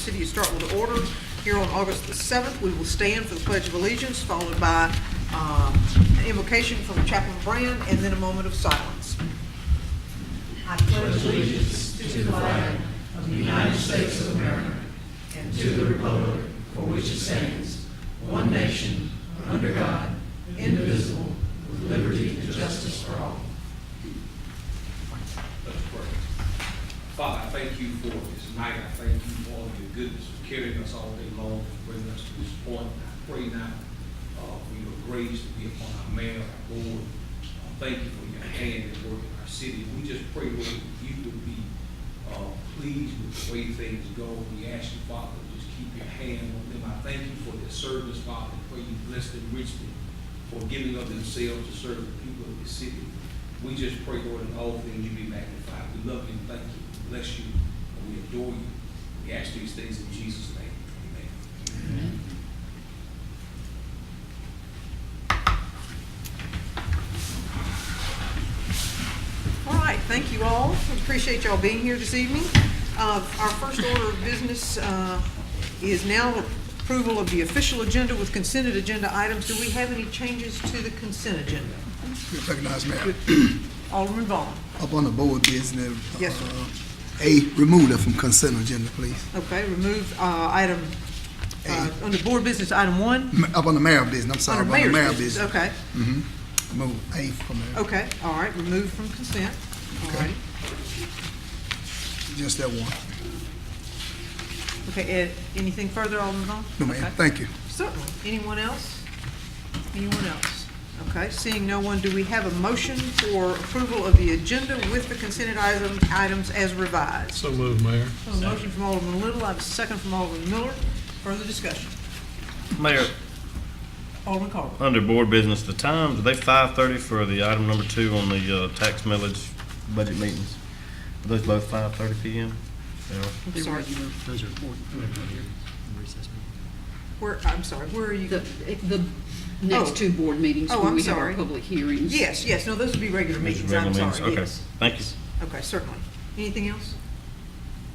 City of Starkville to order here on August the 7th. We will stand for the Pledge of Allegiance, followed by an invocation from Chaplain Brand, and then a moment of silence. I pledge allegiance to the flag of the United States of America and to the republic for which it stands, one nation, under God, indivisible, with liberty and justice for all. Let's pray. Father, I thank you for this night. I thank you for all of your goodness, for carrying us all day long, for bringing us to this point. I pray now for your grace to be upon our mayor, our board. Thank you for your hand at work in our city. We just pray, Lord, that you would be pleased with the way things go. We ask you, Father, to just keep your hand on them. I thank you for their service, Father. I pray you bless them richly for giving of themselves to serve the people of this city. We just pray, Lord, in all things you be magnified. We love you and thank you. We bless you and we adore you. We ask these things in Jesus' name. Amen. Amen. All right, thank you all. We appreciate y'all being here this evening. Our first order of business is now approval of the official agenda with consented agenda items. Do we have any changes to the consent agenda? Recognize, Mayor. Alderman Vaughn. Up on the board business. Yes, sir. Remove that from consent agenda, please. Okay, remove item, under board business, item 1. Up on the mayor business, I'm sorry. Under up on the mayor's mayor business, okay. Move A from there. Okay, all right, remove from consent. All Okay. righty. Just that one. Okay, Ed, anything further, Alderman Vaughn? No, ma'am. Okay. Thank you. Certainly. Anyone else? Anyone else? Okay, seeing no one, do we have a motion for approval of the agenda with the consented items as revised? So moved, Mayor. A motion from Alderman Little, I have a second from Alderman Miller. Further discussion. Mayor, Alderman Carver. under board business, the times, are they 5:30 for the item number 2 on the tax millage budget meetings? Are those both 5:30 p.m.? Yeah. I'm sorry. Those are important. Recess I'm sorry, where are you? The next Oh. two board meetings Oh, when I'm we have our sorry. public hearings. Yes, no, those would be regular Those are meetings, regular I'm meetings. sorry, Okay. yes. Thank you. Okay, certainly. Anything else?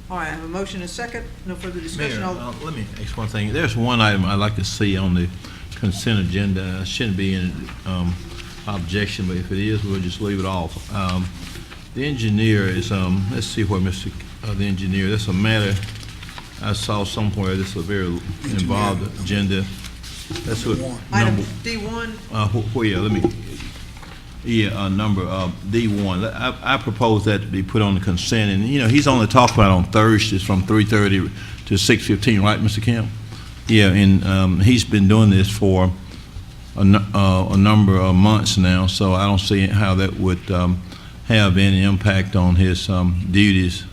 All right, I have a motion and a second. No further discussion. Mayor, let me ask one thing. There's one item I'd like to see on the consent agenda. Shouldn't be any objection, but if it is, we'll just leave it off. The engineer is, let's see where the engineer, that's a matter I saw somewhere, this is a very involved agenda. That's what Item number, D1, number D1. I propose that to be put on the consent, and, he's only talking about on Thursdays from 3:30 to 6:15, right, Mr. Kemp? Yeah, and he's been doing this for a number of months now, so I don't see how that would have any impact on his duties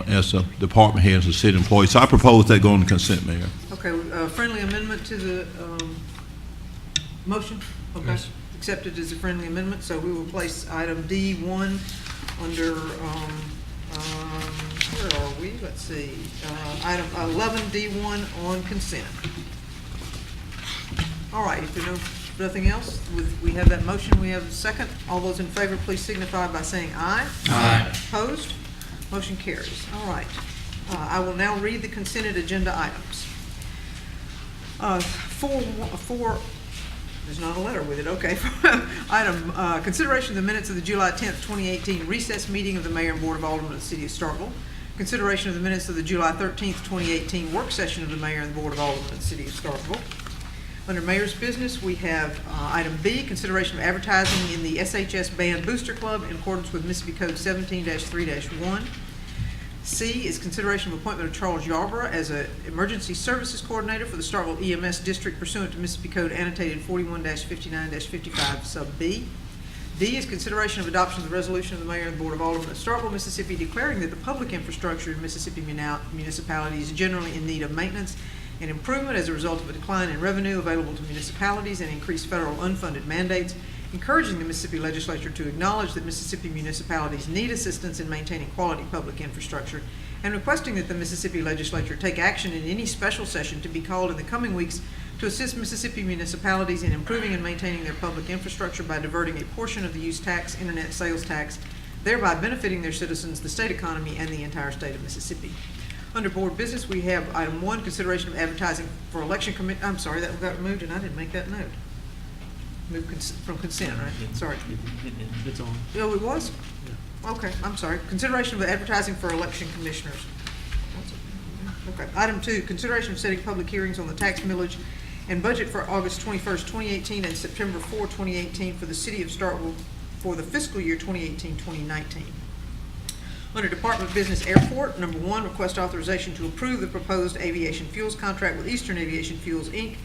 as a department head, as a city employee. So I propose that go on the consent, Mayor. okay, friendly amendment to the motion? Okay, Yes. accepted as a friendly amendment, so we will place item D1 under, where are we? Let's see, item 11D1 on consent. All right, if there's nothing else, we have that motion, we have a second. All those in favor, please signify by saying aye. Aye. Opposed? Motion carries. All right. I will now read the consented agenda items. There's not a letter with it, okay. Item, consideration of the minutes of the July 10th, 2018 recess meeting of the Mayor and Board of Aldermen of the City of Starkville. Consideration of the minutes of the July 13th, 2018 work session of the Mayor and Board of Aldermen of the City of Starkville. Under Mayor's business, we have item B, consideration of advertising in the SHS Band Booster Club in accordance with Mississippi Code 17-3-1. C is consideration of appointment of Charles Yarborough as an emergency services coordinator for the Starkville EMS district pursuant to Mississippi Code annotated 41-59-55 sub B. D is consideration of adoption of the resolution of the Mayor and the Board of Aldermen of Starkville, Mississippi, declaring that the public infrastructure in Mississippi municipalities is generally in need of maintenance and improvement as a result of a decline in revenue available to municipalities and increased federal unfunded mandates, encouraging the Mississippi legislature to acknowledge that Mississippi municipalities need assistance in maintaining quality public infrastructure, and requesting that the Mississippi legislature take action in any special session to be called in the coming weeks to assist Mississippi municipalities in improving and maintaining their public infrastructure by diverting a portion of the use tax, internet sales tax, thereby benefiting their citizens, the state economy, and the entire state of Mississippi. Under board business, we have item 1, consideration of advertising for election I'm sorry, that got removed and I didn't make that note. From consent, right? Sorry. It's on. Oh, it was? Okay, I'm sorry. Consideration of advertising for election commissioners. Okay. Item 2, consideration of setting public hearings on the tax millage and budget for August 21st, 2018 and September 4, 2018 for the city of Starkville for the fiscal year 2018-2019. Under Department of Business Airport, number 1, request authorization to approve the proposed aviation fuels contract with Eastern Aviation Fuels, Inc.,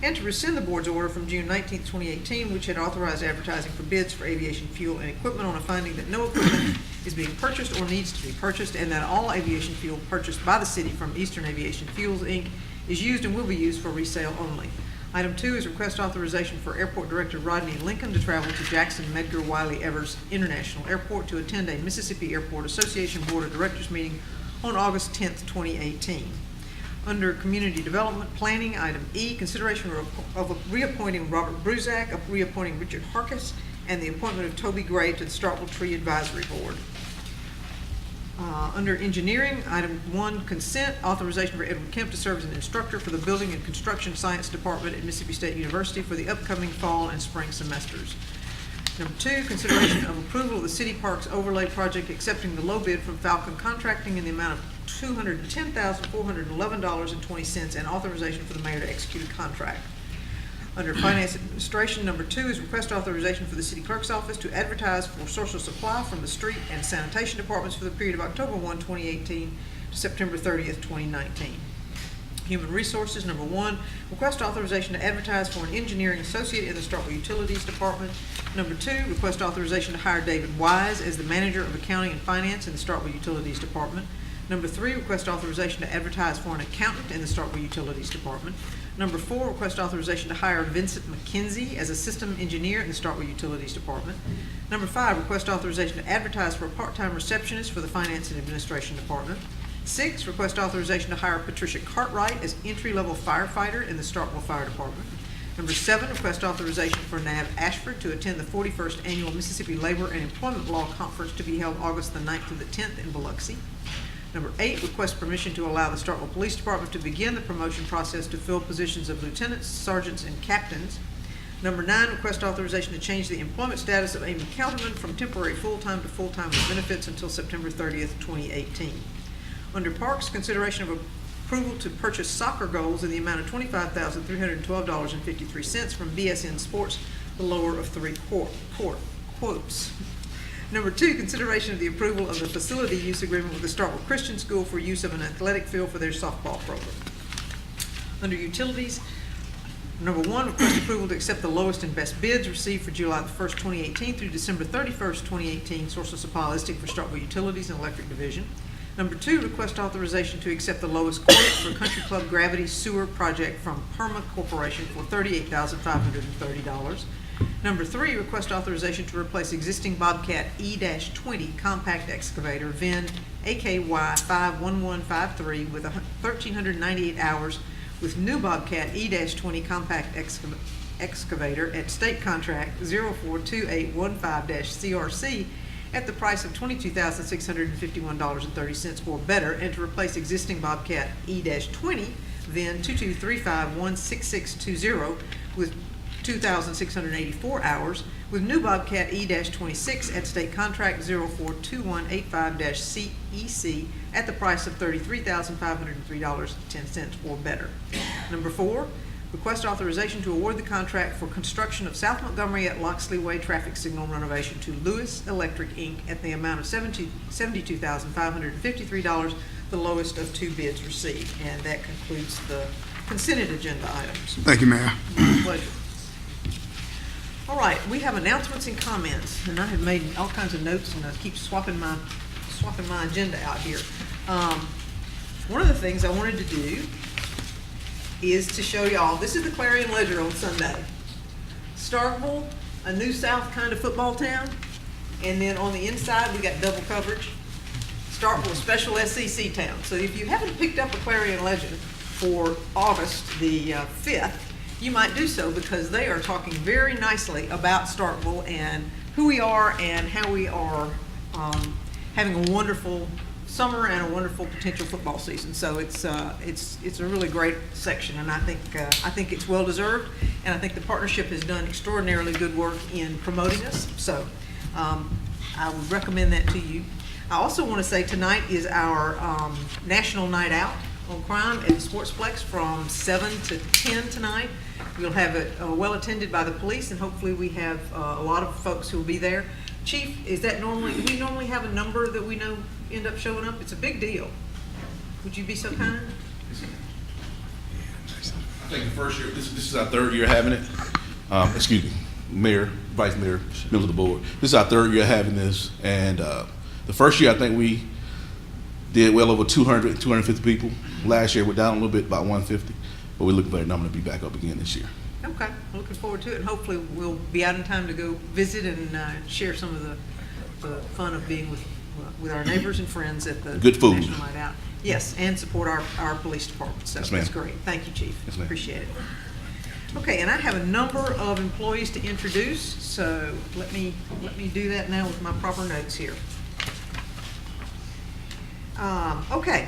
and to rescind the board's order from June 19th, 2018, which had authorized advertising for bids for aviation fuel and equipment on a finding that no equipment is being purchased or needs to be purchased, and that all aviation fuel purchased by the city from Eastern Aviation Fuels, Inc. is used and will be used for resale only. Item 2 is request authorization for Airport Director Rodney Lincoln to travel to Jackson Medgar Wiley Evers International Airport to attend a Mississippi Airport Association Board of Directors meeting on August 10th, 2018. Under Community Development Planning, item E, consideration of reappointing Robert Bruzak, reappointing Richard Harkis, and the appointment of Toby Gray to the Starkville Tree Advisory Board. Under Engineering, item 1, consent, authorization for Edward Kemp to serve as an instructor for the Building and Construction Science Department at Mississippi State University for the upcoming fall and spring semesters. Number 2, consideration of approval of the City Parks Overlay Project, accepting the low bid from Falcon Contracting in the amount of $210,411.20, and authorization for the mayor to execute a contract. Under Finance Administration, number 2 is request authorization for the City Clerk's Office to advertise for social supply from the Street and Sanitation Departments for the period of October 1, 2018 to September 30th, 2019. Human Resources, number 1, request authorization to advertise for an engineering associate in the Starkville Utilities Department. Number 2, request authorization to hire David Wise as the Manager of Accounting and Finance in the Starkville Utilities Department. Number 3, request authorization to advertise for an accountant in the Starkville Utilities Department. Number 4, request authorization to hire Vincent McKenzie as a system engineer in the Starkville Utilities Department. Number 5, request authorization to advertise for a part-time receptionist for the Finance and Administration Department. 6, request authorization to hire Patricia Cartwright as entry-level firefighter in the Starkville Fire Department. Number 7, request authorization for Nav Ashford to attend the 41st Annual Mississippi Labor and Employment Law Conference to be held August the 9th through the 10th in Biloxi. Number 8, request permission to allow the Starkville Police Department to begin the promotion process to fill positions of lieutenants, sergeants, and captains. Number 9, request authorization to change the employment status of Amy Kelterman from temporary full-time to full-time with benefits until September 30th, 2018. Under Parks, consideration of approval to purchase soccer goals in the amount of $25,312.53 from BSN Sports, the lower of 3 quotes. Number 2, consideration of the approval of the facility use agreement with the Starkville Christian School for use of an athletic field for their softball program. Under Utilities, number 1, request approval to accept the lowest and best bids received for July the 1st, 2018 through December 31st, 2018, source of supply listing for Starkville Utilities and Electric Division. Number 2, request authorization to accept the lowest quote for Country Club Gravity Sewer Project from Perma Corporation for $38,530. Number 3, request authorization to replace existing Bobcat E-20 compact excavator VIN AKY 51153 with 1,398 hours with new Bobcat E-20 compact excavator at state contract 042815-CRC at the price of $22,651.30 or better, and to replace existing Bobcat E-20 VIN 2235-16620 with 2,684 hours with new Bobcat E-26 at state contract 042185-CEC at the price of $33,503.10 or better. Number 4, request authorization to award the contract for construction of South Montgomery at Loxley Way traffic signal renovation to Lewis Electric, Inc. at the amount of $72,553, the lowest of 2 bids received. And that concludes the consented agenda items. Thank you, Mayor. My pleasure. All right, we have announcements and comments, and I have made all kinds of notes, and I keep swapping my agenda out here. One of the things I wanted to do is to show y'all, this is the Clarion Ledger on Sunday. Starkville, a New South kind of football town, and then on the inside we got double coverage. Starkville, special SEC town. So if you haven't picked up a Clarion Ledger for August the 5th, you might do so, because they are talking very nicely about Starkville and who we are and how we are having a wonderful summer and a wonderful potential football season. So it's a really great section, and I think it's well deserved, and I think the partnership has done extraordinarily good work in promoting us. So I would recommend that to you. I also want to say tonight is our National Night Out on Crime at the Sportsplex from 7 to 10 tonight. We'll have it well attended by the police, and hopefully we have a lot of folks who will be there. Chief, do we normally have a number that we know end up showing up? It's a big deal. Would you be so kind? I think the first year, this is our third year having it. Excuse me, Mayor, Vice Mayor, members of the board. This is our third year having this, and the first year I think we did well over 200, 250 people. Last year we're down a little bit, about 150, but we're looking for that number to be back up again this year. Okay, looking forward to it, and hopefully we'll be out in time to go visit and share some of the fun of being with our neighbors and friends at the Good food. National Night Out. Yes, and support our police department, so Yes, ma'am. that's great. Thank you, Chief. Yes, ma'am. Appreciate it. Okay, and I have a number of employees to introduce, so let me do that now with my proper notes here. Okay,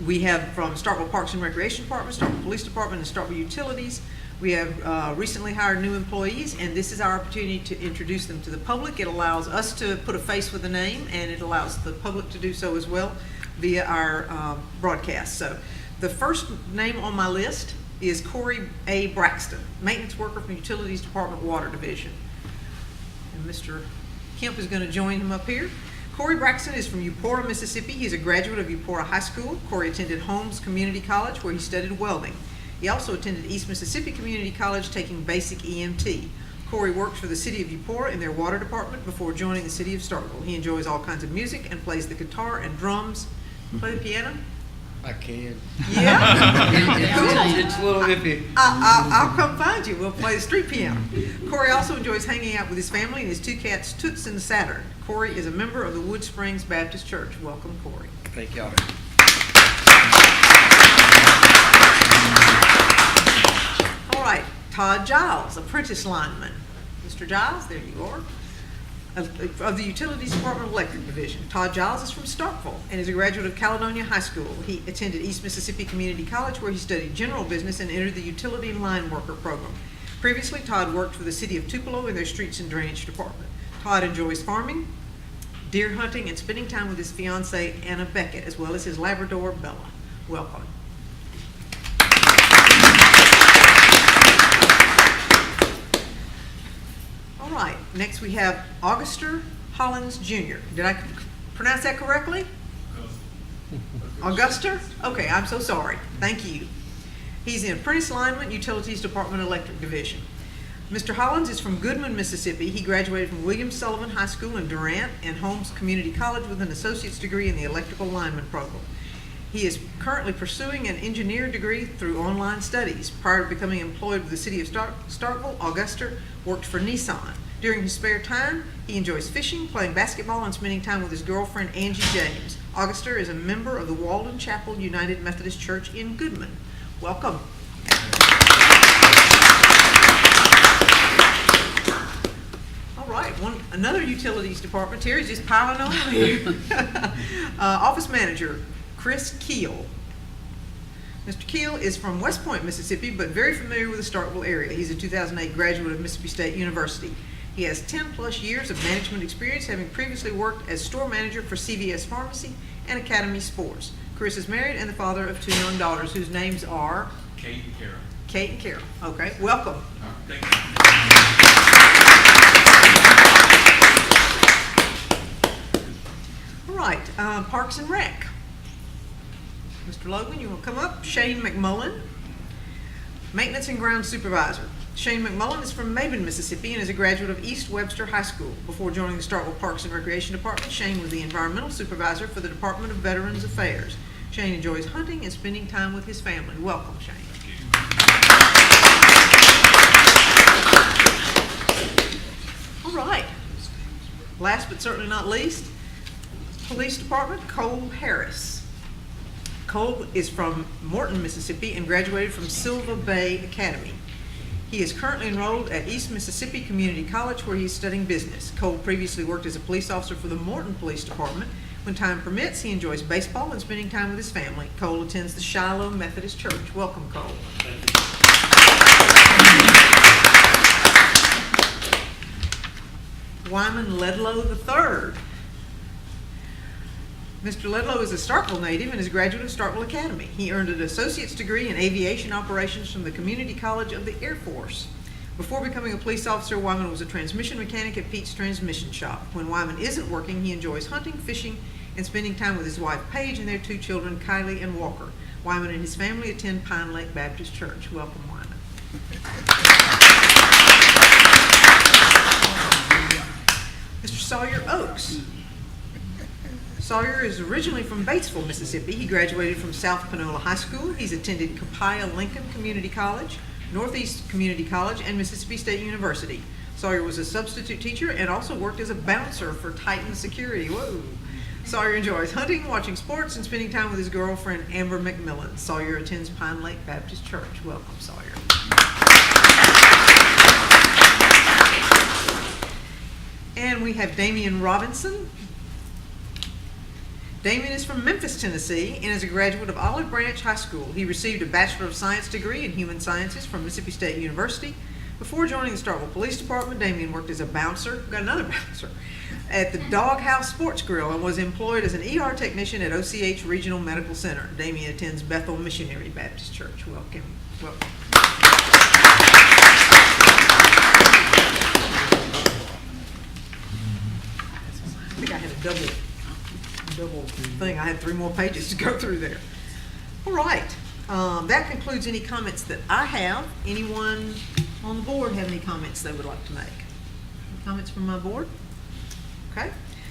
we have from Starkville Parks and Recreation Department, Starkville Police Department, and Starkville Utilities. We have recently hired new employees, and this is our opportunity to introduce them to the public. It allows us to put a face with a name, and it allows the public to do so as well via our broadcast. So the first name on my list is Corey A. Braxton, maintenance worker from Utilities Department, Water Division. And Mr. Kemp is going to join him up here. Corey Braxton is from Eupora, Mississippi. He's a graduate of Eupora High School. Corey attended Holmes Community College, where he studied welding. He also attended East Mississippi Community College, taking basic EMT. Corey worked for the city of Eupora in their water department before joining the city of Starkville. He enjoys all kinds of music and plays the guitar and drums. Play the piano? I can. Yeah? Cool. It's a little iffy. I'll come find you. We'll play the street piano. Corey also enjoys hanging out with his family and his two cats, Toots and Saturn. Corey is a member of the Wood Springs Baptist Church. Welcome, Corey. Thank y'all. All right, Todd Giles, apprentice lineman. Mr. Giles, there you are. Of the Utilities Department Electric Division. Todd Giles is from Starkville and is a graduate of Caledonia High School. He attended East Mississippi Community College, where he studied general business and entered the utility line worker program. Previously, Todd worked for the city of Tupelo in their streets and drainage department. Todd enjoys farming, deer hunting, and spending time with his fiancee, Anna Beckett, as well as his Labrador, Bella. Welcome. All right, next we have Auguster Hollins Jr. Did I pronounce that correctly? Auguster? Okay, I'm so sorry. Thank you. He's in apprentice lineman, Utilities Department Electric Division. Mr. Hollins is from Goodman, Mississippi. He graduated from William Sullivan High School in Durant and Holmes Community College with an associate's degree in the electrical lineman program. He is currently pursuing an engineer degree through online studies. Prior to becoming employed with the city of Starkville, Auguster worked for Nissan. During his spare time, he enjoys fishing, playing basketball, and spending time with his girlfriend, Angie James. Auguster is a member of the Walden Chapel United Methodist Church in Goodman. Welcome. All right, another utilities department here is just piling on here. Office manager, Chris Keel. Mr. Keel is from West Point, Mississippi, but very familiar with the Starkville area. He's a 2008 graduate of Mississippi State University. He has 10 plus years of management experience, having previously worked as store manager for CVS Pharmacy and Academy Sports. Chris is married and the father of 2 young daughters whose names are? Kate and Carol. Kate and Carol. Okay, welcome. Thank you. All right, Parks and Rec. Mr. Logan, you will come up. Shane McMullen, maintenance and ground supervisor. Shane McMullen is from Maben, Mississippi, and is a graduate of East Webster High School. Before joining the Starkville Parks and Recreation Department, Shane was the environmental supervisor for the Department of Veterans Affairs. Shane enjoys hunting and spending time with his family. Welcome, Shane. All right. Last but certainly not least, Police Department, Cole Harris. Cole is from Morton, Mississippi, and graduated from Silva Bay Academy. He is currently enrolled at East Mississippi Community College, where he is studying business. Cole previously worked as a police officer for the Morton Police Department, When time permits, he enjoys baseball and spending time with his family. Cole attends the Shiloh Methodist Church. Welcome, Cole. Wyman Ledlow III. Mr. Ledlow is a Starkville native and is a graduate of Starkville Academy. He earned an associate's degree in aviation operations from the Community College of the Air Force. Before becoming a police officer, Wyman was a transmission mechanic at Pete's Transmission Shop. When Wyman isn't working, he enjoys hunting, fishing, and spending time with his wife, Paige, and their 2 children, Kylie and Walker. Wyman and his family attend Pine Lake Baptist Church. Welcome, Wyman. Mr. Sawyer Oaks. Sawyer is originally from Batesville, Mississippi. He graduated from South Panola High School. He's attended Copiah Lincoln Community College, Northeast Community College, and Mississippi State University. Sawyer was a substitute teacher and also worked as a bouncer for Titan Security. Whoa. Sawyer enjoys hunting, watching sports, and spending time with his girlfriend, Amber McMillan. Sawyer attends Pine Lake Baptist Church. Welcome, Sawyer. And we have Damian Robinson. Damian is from Memphis, Tennessee, and is a graduate of Olive Branch High School. He received a Bachelor of Science degree in Human Sciences from Mississippi State University. Before joining the Starkville Police Department, Damian worked as a bouncer, got another bouncer, at the Doghouse Sports Grill and was employed as an ER technician at OCH Regional Medical Center. Damian attends Bethel Missionary Baptist Church. Welcome. Welcome. I think I had a double thing. I had 3 more pages to go through there. All right. That concludes any comments that I have. Anyone on the board have any comments they would like to make? Any comments from my board? Okay.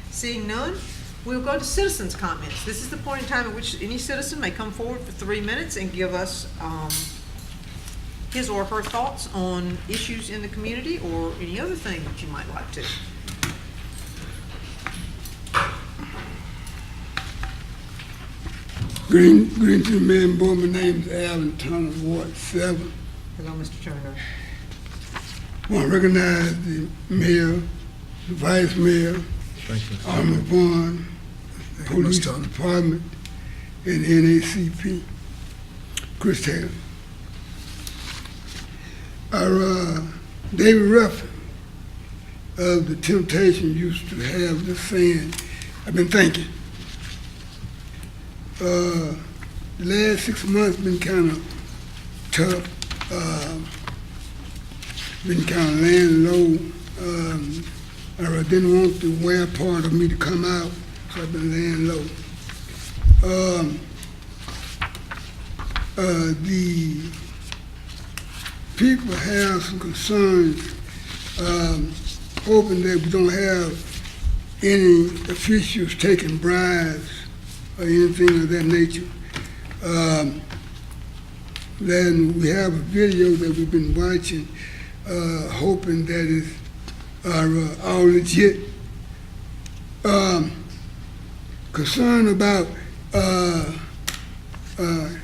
Seeing none, we'll go to citizens' comments. This is the point in time at which any citizen may come forward for 3 minutes and give us his or her thoughts on issues in the community or any other thing that you might like to. Green to the man, boy, my name's Allen Turner, Ward 7. Hello, Mr. Turner. I want to recognize the mayor, the vice mayor, Alderman Vaughn, the police department, and NACP. Chris Taylor. Our David Ruffin of The Temptation used to have this saying, I've been thinking. The last 6 months been kind of tough, been kind of laying low. I didn't want the wear part of me to come out, so I've been laying low. The people have some concerns, hoping that we don't have any officials taking bribes or anything of that nature. Then we have a video that we've been watching, hoping that it's all legit. Concern about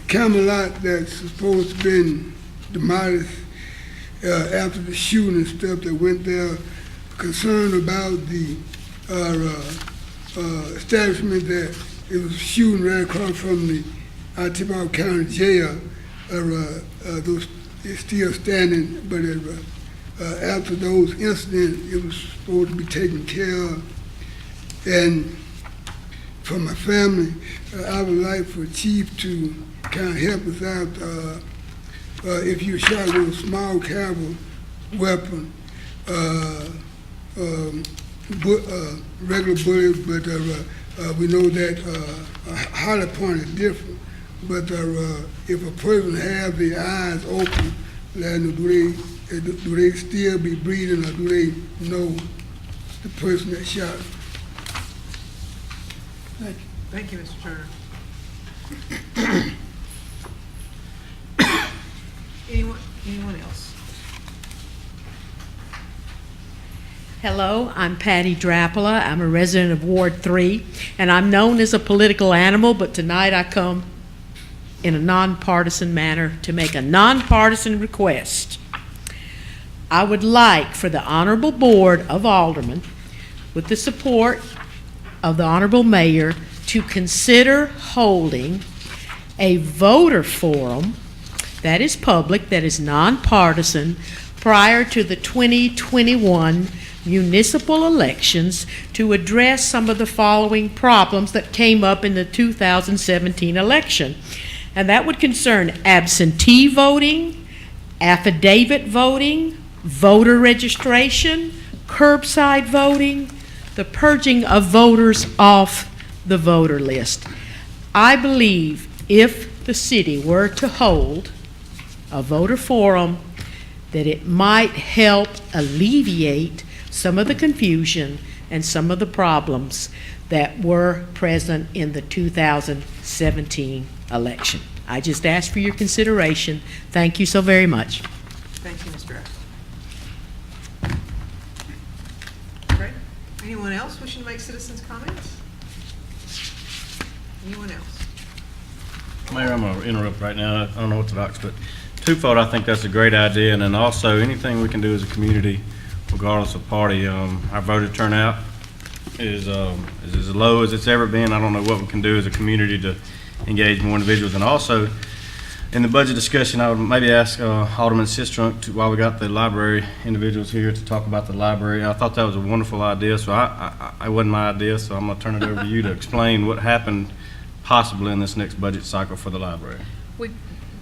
Camelot that's supposed to have been demolished after the shooting and stuff that went there. Concerned about the establishment that it was shooting right across from the Tippah County Jail. Those it's still standing, but after those incidents, it was supposed to be taken care of. And for my family, I would like for Chief to kind of help us out. If you're shot with a small caliber weapon, regular bullets, but we know that a hollow point is different. But if a person has their eyes open, then do they still be breathing, or do they know the person that shot them? Thank you. Thank you, Mr. Turner. Anyone else? Hello, I'm Patty Drapala. I'm a resident of Ward 3, and I'm known as a political animal, but tonight I come in a nonpartisan manner to make a nonpartisan request. I would like for the Honorable Board of Aldermen, with the support of the Honorable Mayor, to consider holding a voter forum that is public, that is nonpartisan, prior to the 2021 municipal elections to address some of the following problems that came up in the 2017 election. And that would concern absentee voting, affidavit voting, voter registration, curbside voting, the purging of voters off the voter list. I believe if the city were to hold a voter forum, that it might help alleviate some of the confusion and some of the problems that were present in the 2017 election. I just ask for your consideration. Thank you so very much. Thank you, Mr. Ashton. Great. Anyone else wishing to make citizens' comments? Anyone else? Mayor, I'm going to interrupt right now. I don't know what's about, but twofold, I think that's a great idea. And then also anything we can do as a community, regardless of party. Our voter turnout is as low as it's ever been. I don't know what we can do as a community to engage more individuals. And also, in the budget discussion, I would maybe ask Alderman Sistrunk, while we got the library individuals here, to talk about the library. I thought that was a wonderful idea, so it wasn't my idea, so I'm going to turn it over to you to explain what happened possibly in this next budget cycle for the library.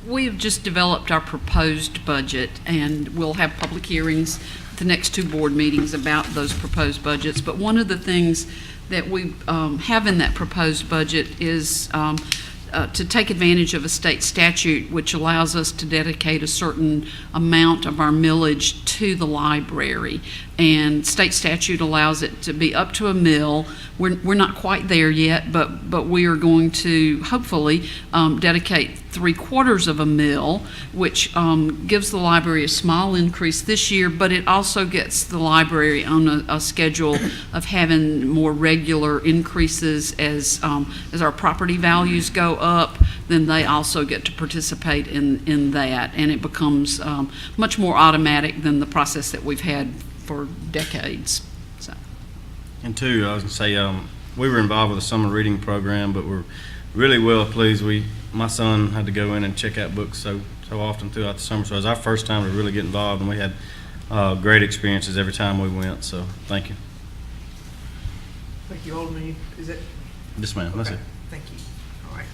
We have just developed our proposed budget, and we'll have public hearings at the next two board meetings about those proposed budgets. But one of the things that we have in that proposed budget is to take advantage of a state statute which allows us to dedicate a certain amount of our millage to the library. And state statute allows it to be up to a mill. We're not quite there yet, but we are going to hopefully dedicate 3/4 of a mill, which gives the library a small increase this year, but it also gets the library on a schedule of having more regular increases as our property values go up. Then they also get to participate in that, and it becomes much more automatic than the process that we've had for decades. So. And two, I was going to say, we were involved with a summer reading program, but we're really well pleased. My son had to go in and check out books so often throughout the summer, so it was our first time to really get involved, and we had great experiences every time we went, so thank you. Thank you, Alderman. Is that? Yes, ma'am. That's it. Thank you. All right.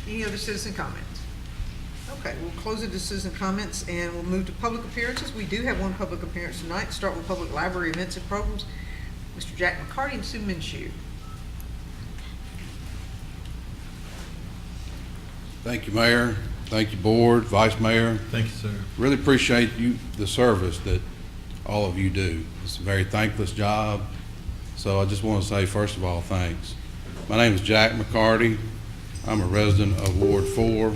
Any other citizen comments? Okay, we'll close it to citizen comments and we'll move to public appearances. We do have one public appearance tonight. Start with public library events and programs. Mr. Jack McCarty and Sue Minshew. Thank you, Mayor. Thank you, Board, Vice Mayor. Thank you, sir. Really appreciate the service that all of you do. It's a very thankless job. So I just want to say, first of all, thanks. My name is Jack McCarty. I'm a resident of Ward 4.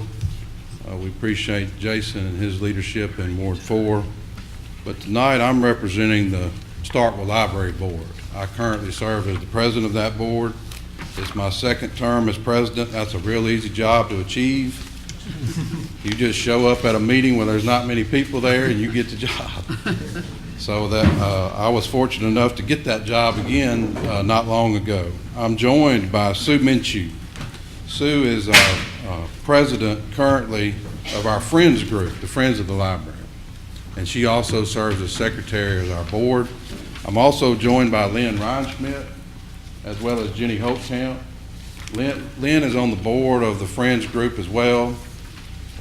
We appreciate Jason and his leadership in Ward 4. But tonight I'm representing the Starkville Library Board. I currently serve as the president of that board. It's my second term as president. That's a real easy job to achieve. You just show up at a meeting where there's not many people there and you get the job. So that I was fortunate enough to get that job again not long ago. I'm joined by Sue Minshew. Sue is our president currently of our Friends group, the Friends of the Library. And she also serves as secretary of our board. I'm also joined by Lynn Reinschmidt, as well as Jenny Holtkamp. Lynn is on the board of the Friends group as well.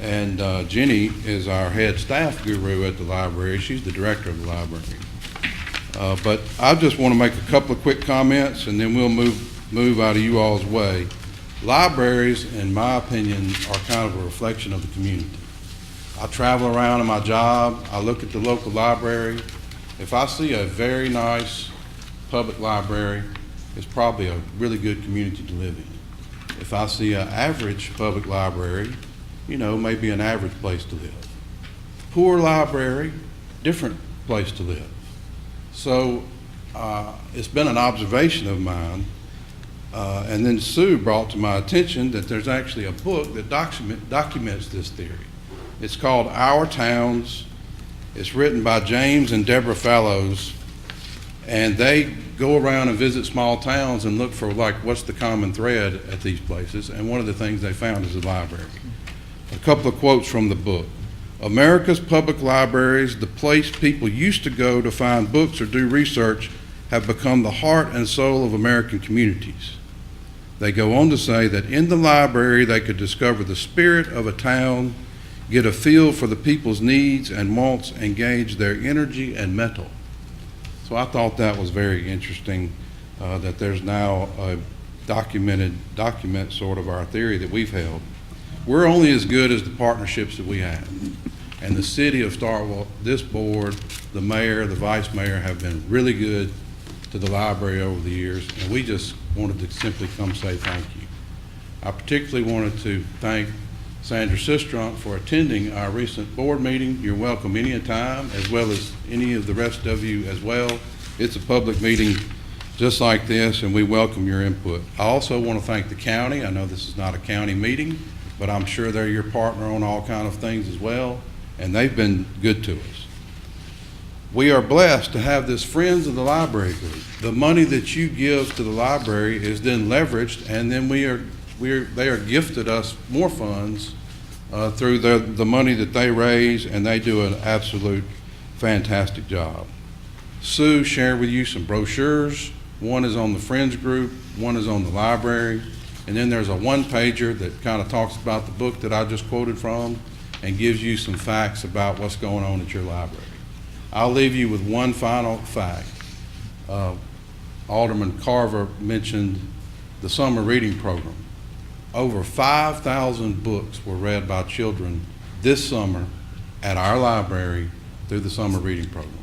And Jenny is our head staff guru at the library. She's the director of the library. But I just want to make a couple of quick comments and then we'll move out of you all's way. Libraries, in my opinion, are kind of a reflection of the community. I travel around in my job. I look at the local library. If I see a very nice public library, it's probably a really good community to live in. If I see an average public library, maybe an average place to live. Poor library, different place to live. So it's been an observation of mine. And then Sue brought to my attention that there's actually a book that documents this theory. It's called Our Towns. It's written by James and Deborah Fallows. And they go around and visit small towns and look for like what's the common thread at these places. And one of the things they found is the library. A couple of quotes from the book. America's public libraries, the place people used to go to find books or do research, have become the heart and soul of American communities. They go on to say that in the library they could discover the spirit of a town, get a feel for the people's needs and wants, and gauge their energy and mettle. So I thought that was very interesting, that there's now a document sort of our theory that we've held. We're only as good as the partnerships that we have. And the city of Starkville, this board, the mayor, the vice mayor have been really good to the library over the years, and we just wanted to simply come say thank you. I particularly wanted to thank Sandra Sistrunk for attending our recent board meeting. You're welcome any time, as well as any of the rest of you as well. It's a public meeting just like this, and we welcome your input. I also want to thank the county. I know this is not a county meeting, but I'm sure they're your partner on all kind of things as well, and they've been good to us. We are blessed to have this Friends of the Library group. The money that you give to the library is then leveraged, and then they are gifted us more funds through the money that they raise, and they do an absolute fantastic job. Sue shared with you some brochures. One is on the Friends group, one is on the library, and then there's a one-pager that kind of talks about the book that I just quoted from and gives you some facts about what's going on at your library. I'll leave you with one final fact. Alderman Carver mentioned the summer reading program. Over 5,000 books were read by children this summer at our library through the summer reading program,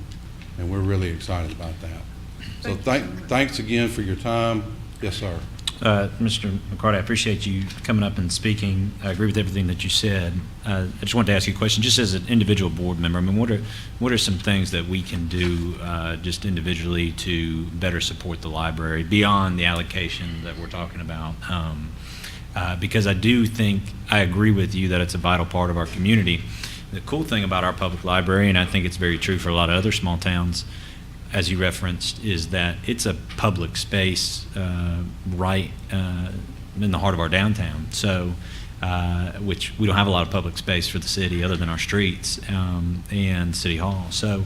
and we're really excited about that. So thanks again for your time. Yes, sir. Mr. McCarty, I appreciate you coming up and speaking. I agree with everything that you said. I just wanted to ask you a question, just as an individual board member. I mean, what are some things that we can do just individually to better support the library beyond the allocation that we're talking about? Because I do think, I agree with you that it's a vital part of our community. The cool thing about our public library, and I think it's very true for a lot of other small towns, as you referenced, is that it's a public space right in the heart of our downtown. So, which we don't have a lot of public space for the city other than our streets and City Hall. So,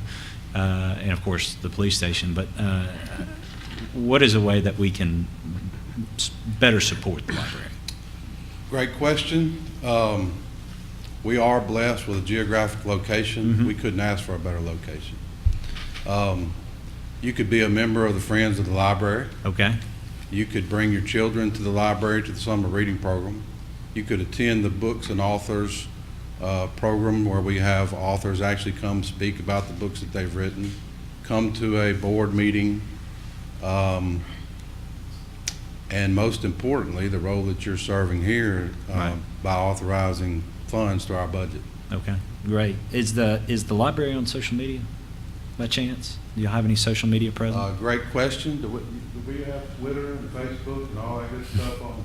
and of course the police station. But what is a way that we can better support the library? Great question. We are blessed with a geographic location. Mm-hmm. We couldn't ask for a better location. You could be a member of the Friends of the Library. Okay. You could bring your children to the library to the summer reading program. You could attend the Books and Authors program where we have authors actually come speak about the books that they've written. Come to a board meeting. And most importantly, the role that you're serving here Right. by authorizing funds to our budget. Okay, great. Is the library on social media by chance? Do you have any social media presence? Great question. Do we have Twitter and Facebook and all that good stuff on?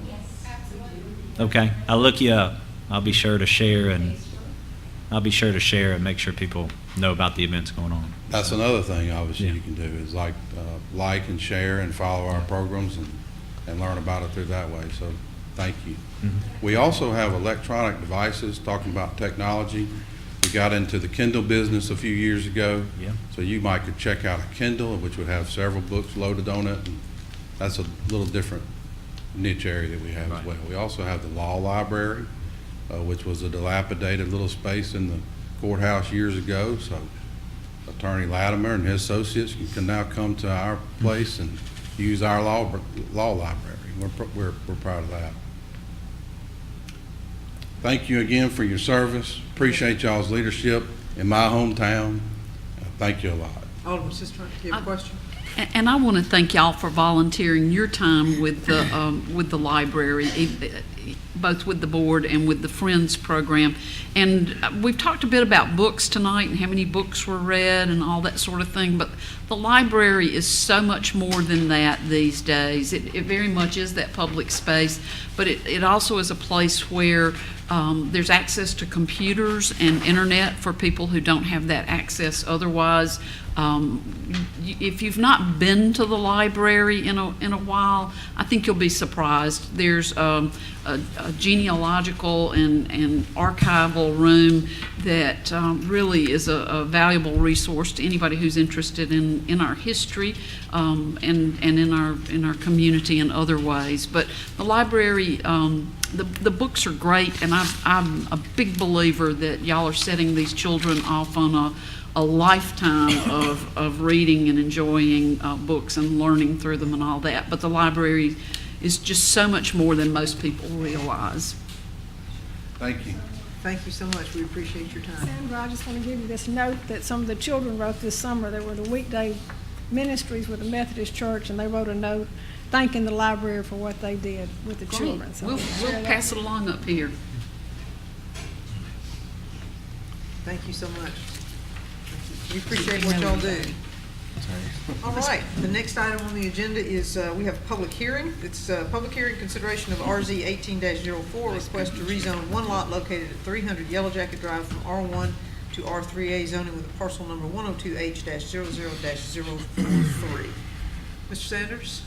Okay, I'll look you up. I'll be sure to share and make sure people know about the events going on. That's another thing, obviously, Yeah. you can do is like and share and follow our programs and learn about it through that way. So thank you. Mhm. We also have electronic devices, talking about technology. We got into the Kindle business a few years ago. Yeah. So you could check out a Kindle, which would have several books loaded on it. And that's a little different niche area that we have Right. as well. We also have the law library, which was a dilapidated little space in the courthouse years ago. So Attorney Latimer and his associates can now come to our place and use our law library. We're proud of that. Thank you again for your service. Appreciate y'all's leadership in my hometown. Thank you a lot. Alderman Sistrunk, do you have a question? And I want to thank y'all for volunteering your time with the library. both with the board and with the Friends program. And we've talked a bit about books tonight and how many books were read and all that sort of thing, but the library is so much more than that these days. It very much is that public space, but it also is a place where there's access to computers and internet for people who don't have that access otherwise. If you've not been to the library in a while, I think you'll be surprised. There's a genealogical and archival room that really is a valuable resource to anybody who's interested in our history and in our community in other ways. But the library, the books are great, and I'm a big believer that y'all are setting these children off on a lifetime of reading and enjoying books and learning through them and all that. But the library is just so much more than most people realize. Thank you. Thank you so much. We appreciate your time. Sandra, I just want to give you this note that some of the children wrote this summer. There were the weekday ministries with the Methodist Church, and they wrote a note thanking the library for what they did with the children. So We'll pass it along up here. Thank you so much. We appreciate what y'all do. All right, the next item on the agenda is, we have a public hearing. It's a public hearing consideration of RZ 18-04, request to rezone one lot located at 300 Yellow Jacket Drive from R1 to R3A zoning with a parcel number 102H-00-043. Mr. Sanders?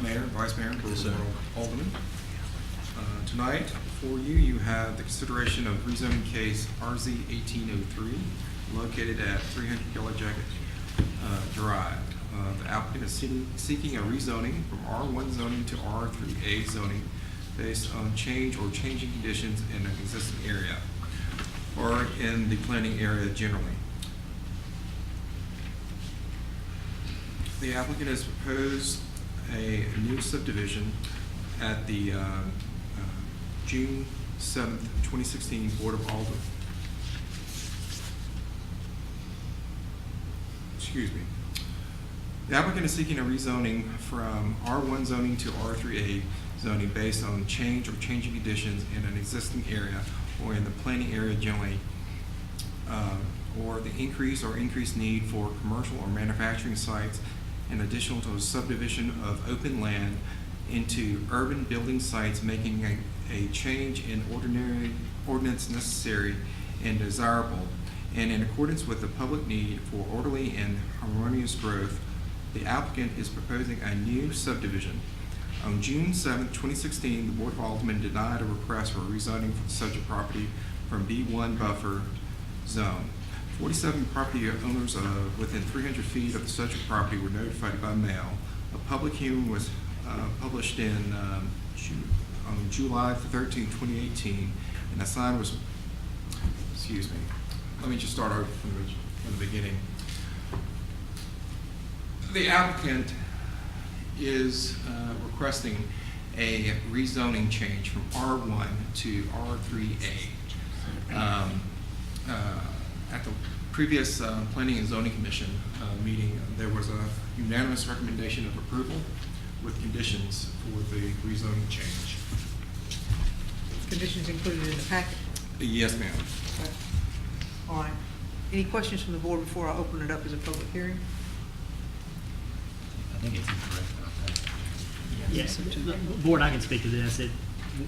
Mayor, Vice Mayor, Aldermen. Tonight, for you, you have the consideration of rezoning case RZ 1803, located at 300 Yellow Jacket Drive. The applicant is seeking a rezoning from R1 zoning to R3A zoning based on change or changing conditions in an existing area or in the planning area generally. The applicant has proposed a new subdivision at the June 7th, 2016 Board of Aldermen. Excuse me. The applicant is seeking a rezoning from R1 zoning to R3A zoning based on change or changing conditions in an existing area or in the planning area generally, or the increase or increased need for commercial or manufacturing sites in addition to a subdivision of open land into urban building sites, making a change in ordinance necessary and desirable, and in accordance with the public need for orderly and harmonious growth. The applicant is proposing a new subdivision. On June 7, 2016, the Board of Aldermen denied a request for rezoning for the subject property from B1 buffer zone. 47 property owners within 300 feet of the subject property were notified by mail. A public hearing was published on July 13, 2018, and a sign was, excuse me, let me just start over from the beginning. The applicant is requesting a rezoning change from R1 to R3A. At the previous Planning and Zoning Commission meeting, there was a unanimous recommendation of approval with conditions for the rezoning change. Conditions included in the packet? Yes, ma'am. Okay. All right. Any questions from the board before I open it up as a public hearing? think it's incorrect. Yes, Board, I can speak to this.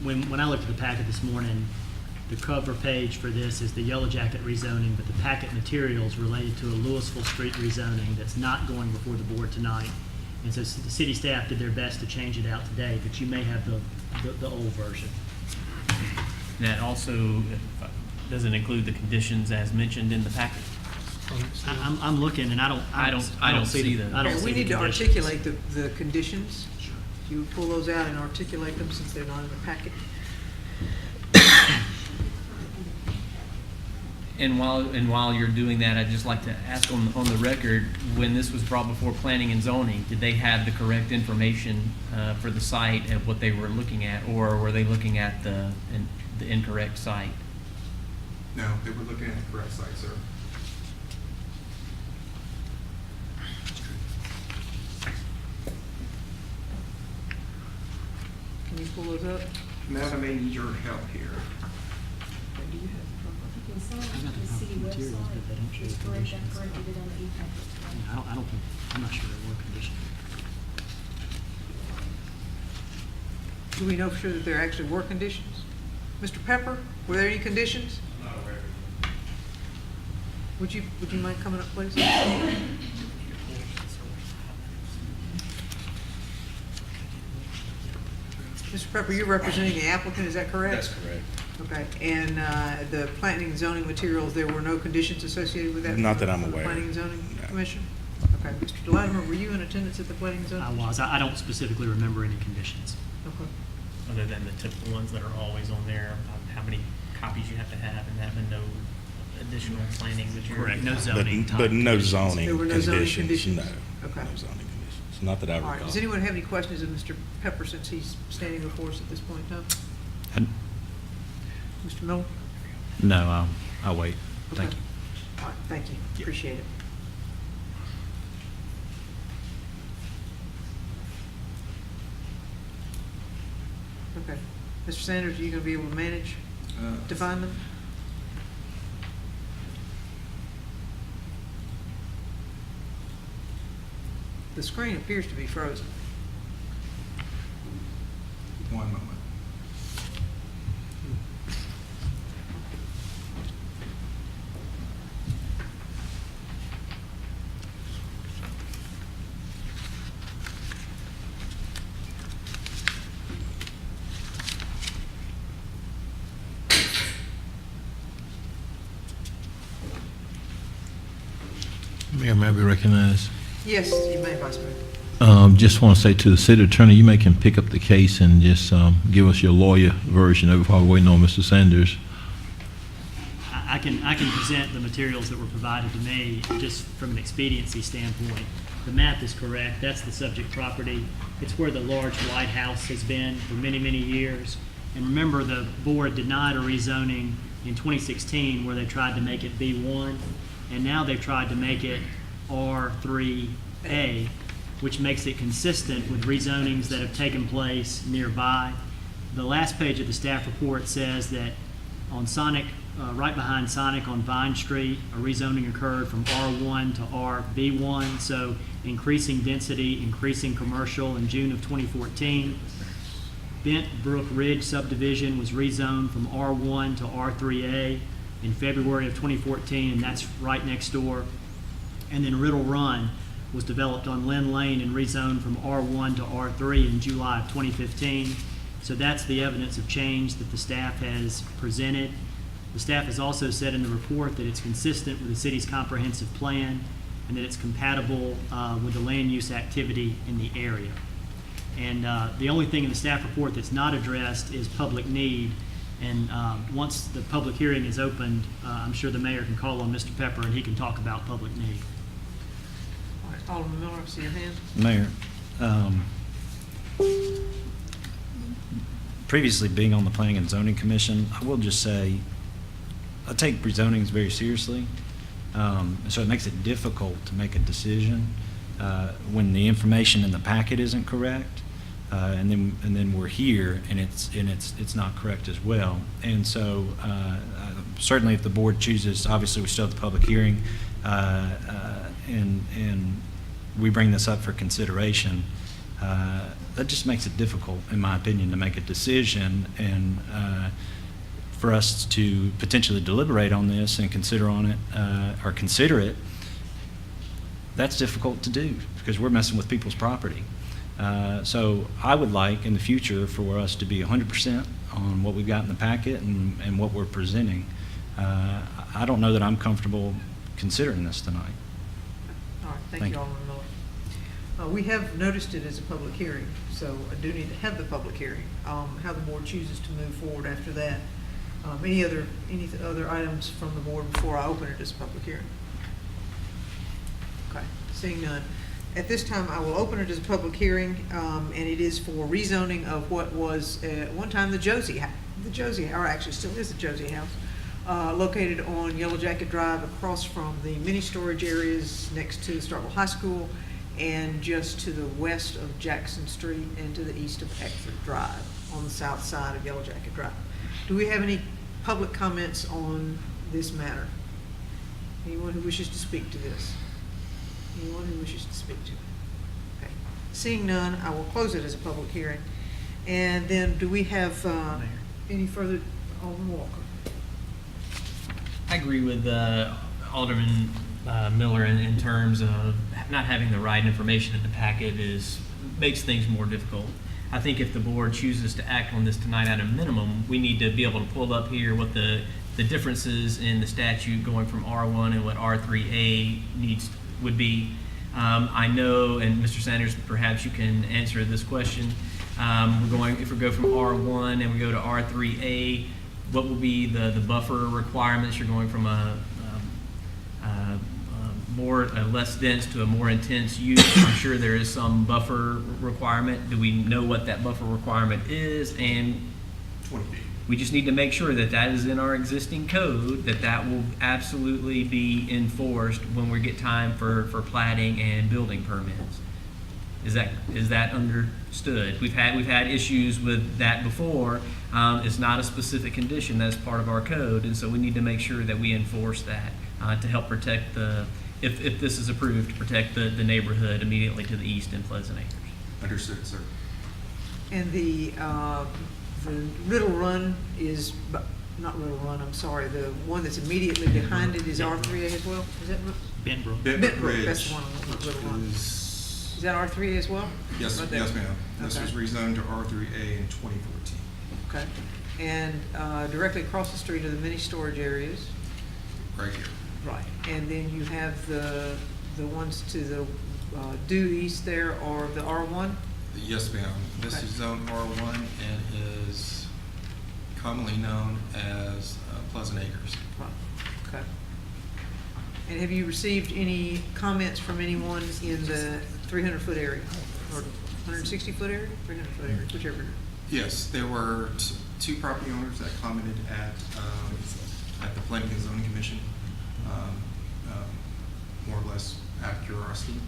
When I looked at the packet this morning, the cover page for this is the Yellow Jacket rezoning, but the packet materials related to a Louisville Street rezoning that's not going before the board tonight. And so the city staff did their best to change it out today, but you may have the old version. That also doesn't include the conditions as mentioned in the packet. I'm looking, and I don't see the. I don't see We the need to conditions. articulate the conditions. You would pull those out and articulate them since they're not in the packet. And while you're doing that, I'd just like to ask on the record, when this was brought before planning and zoning, did they have the correct information for the site of what they were looking at, or were they looking at the incorrect site? No, they were looking at the correct site, sir. Can you pull those up? Madam, I may need your help here. Do you have I got the proper materials, but they don't show the conditions. Yeah, I don't think, I'm not sure there were conditions. Do we know for sure that there actually were conditions? Mr. Pepper, were there any conditions? I'm not aware of it. Would you mind coming up, please? Mr. Pepper, you're representing the applicant, is that correct? That's correct. Okay, and the planning and zoning materials, there were no conditions associated with that? Not that I'm from the aware of. Planning and zoning No. Commission? Okay, Mr. Latimer, were you in attendance at the planning and zoning? I was. I don't specifically remember any conditions. Okay. Other than the typical ones that are always on there, about how many copies you have to have, and having no additional planning material. Correct, no zoning. But no zoning There were no zoning conditions. conditions? No, Okay. no zoning conditions. Not that I All right, recall. does anyone have any questions of Mr. Pepper since he's standing before us at this point in time? Mr. Miller? No, I'll wait. Thank Okay. you. All right, thank you, appreciate it. Okay, Mr. Sanders, are you gonna be able to manage to find them? The screen appears to be frozen. One moment. Mayor, may I be recognized? Yes, you may, Vice Mayor. Just want to say to the city attorney, you may can pick up the case and just give us your lawyer version of it while we're waiting on Mr. Sanders. I can present the materials that were provided to me just from an expediency standpoint. The map is correct. That's the subject property. It's where the large lighthouse has been for many, many years. And remember, the board denied a rezoning in 2016 where they tried to make it B1, and now they've tried to make it R3A, which makes it consistent with rezonings that have taken place nearby. The last page of the staff report says that on Sonic, right behind Sonic on Vine Street, a rezoning occurred from R1 to RB1, so increasing density, increasing commercial in June of 2014. Bent Brook Ridge subdivision was rezoned from R1 to R3A in February of 2014, and that's right next door. And then Riddle Run was developed on Lynn Lane and rezoned from R1 to R3 in July of 2015. So that's the evidence of change that the staff has presented. The staff has also said in the report that it's consistent with the city's comprehensive plan and that it's compatible with the land use activity in the area. And the only thing in the staff report that's not addressed is public need. And once the public hearing is opened, I'm sure the mayor can call on Mr. Pepper and he can talk about public need. All right, Alderman Miller, I see your hand. Mayor, previously being on the Planning and Zoning Commission, I will just say, I take rezonings very seriously. So it makes it difficult to make a decision when the information in the packet isn't correct. And then we're here and it's not correct as well. And so certainly if the board chooses, obviously we still have the public hearing, and we bring this up for consideration, that just makes it difficult, in my opinion, to make a decision and for us to potentially deliberate on this and consider on it, or consider it. That's difficult to do because we're messing with people's property. So I would like in the future for us to be 100% on what we've got in the packet and what we're presenting. I don't know that I'm comfortable considering this tonight. All right, thank you, Alderman Miller. We have noticed it as a public hearing, so I do need to have the public hearing. How the board chooses to move forward after that. Any other items from the board before I open it as a public hearing? Okay, seeing none. At this time, I will open it as a public hearing, and it is for rezoning of what was at one time the Josie House. Or actually still is the Josie House, located on Yellow Jacket Drive across from the mini storage areas next to Starkville High School and just to the west of Jackson Street and to the east of Eckford Drive on the south side of Yellow Jacket Drive. Do we have any public comments on this matter? Anyone who wishes to speak to this? Anyone who wishes to speak to it? Okay. Seeing none, I will close it as a public hearing. And then do we have any further? Alderman Walker. I agree with Alderman Miller in terms of not having the right information in the packet makes things more difficult. I think if the board chooses to act on this tonight at a minimum, we need to be able to pull up here what the differences in the statute going from R1 and what R3A would be. I know, and Mr. Sanders, perhaps you can answer this question. If we go from R1 and we go to R3A, what will be the buffer requirements? You're going from a less dense to a more intense use. I'm sure there is some buffer requirement. Do we know what that buffer requirement is? And 20 feet. We just need to make sure that that is in our existing code, that will absolutely be enforced when we get time for platting and building permits. Is that understood? We've had issues with that before. It's not a specific condition that's part of our code, and so we need to make sure that we enforce that to help protect if this is approved, to protect the neighborhood immediately to the east in Pleasant Acres. Understood, sir. And the Riddle Run is, not Riddle Run, I'm sorry, the one that's immediately behind it is R3A as well? Is that right? Bentbrook. Bentbrook, that's the one, Riddle Run. Is that R3A as well? Yes, Right there? yes, ma'am. This Okay. was rezoned to R3A in 2014. Okay. And directly across the street are the mini storage areas. Right here. Right. And then you have the ones to the due east there are the R1? Yes, ma'am. This Okay. is zone R1 and is commonly known as Pleasant Acres. Right. Okay. And have you received any comments from anyone in the 300-foot area or 160-foot area? 300-foot area, whichever. Yes, there were two property owners that commented at the Planning and Zoning Commission, more or less out of curiosity.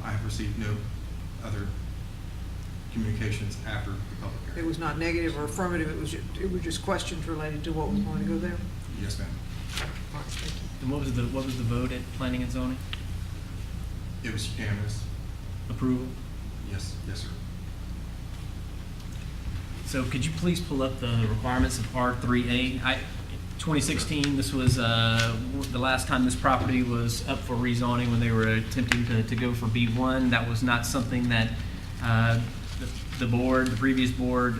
I have received no other communications after the public hearing. It was not negative or affirmative, it was just questions related to what was going to go there? Yes, ma'am. All right, thank you. And what was the vote at Planning and Zoning? It was unanimous. Approval? Yes, yes, sir. So could you please pull up the requirements of R3A? 2016, this was the last time this property was up for rezoning when they were attempting to go for B1. That was not something that the previous board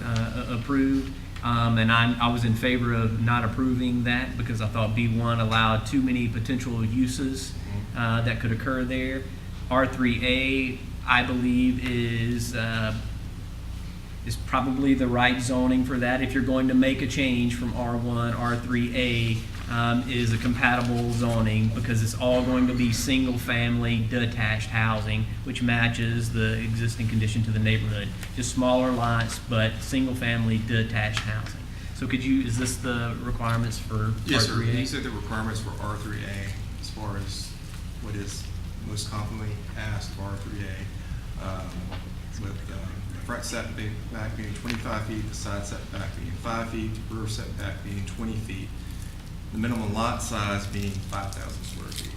approved. And I was in favor of not approving that because I thought B1 allowed too many potential uses that could occur there. R3A, I believe, is probably the right zoning for that. If you're going to make a change from R1, R3A is a compatible zoning because it's all going to be single-family detached housing, which matches the existing condition to the neighborhood. Just smaller lots, but single-family detached housing. So is this the requirements for Yes, R3A? sir. These are the requirements for R3A as far as what is most commonly asked for R3A, with the front setback being 25 feet, the side setback being 5 feet, the rear setback being 20 feet, the minimum lot size being 5,000 square feet.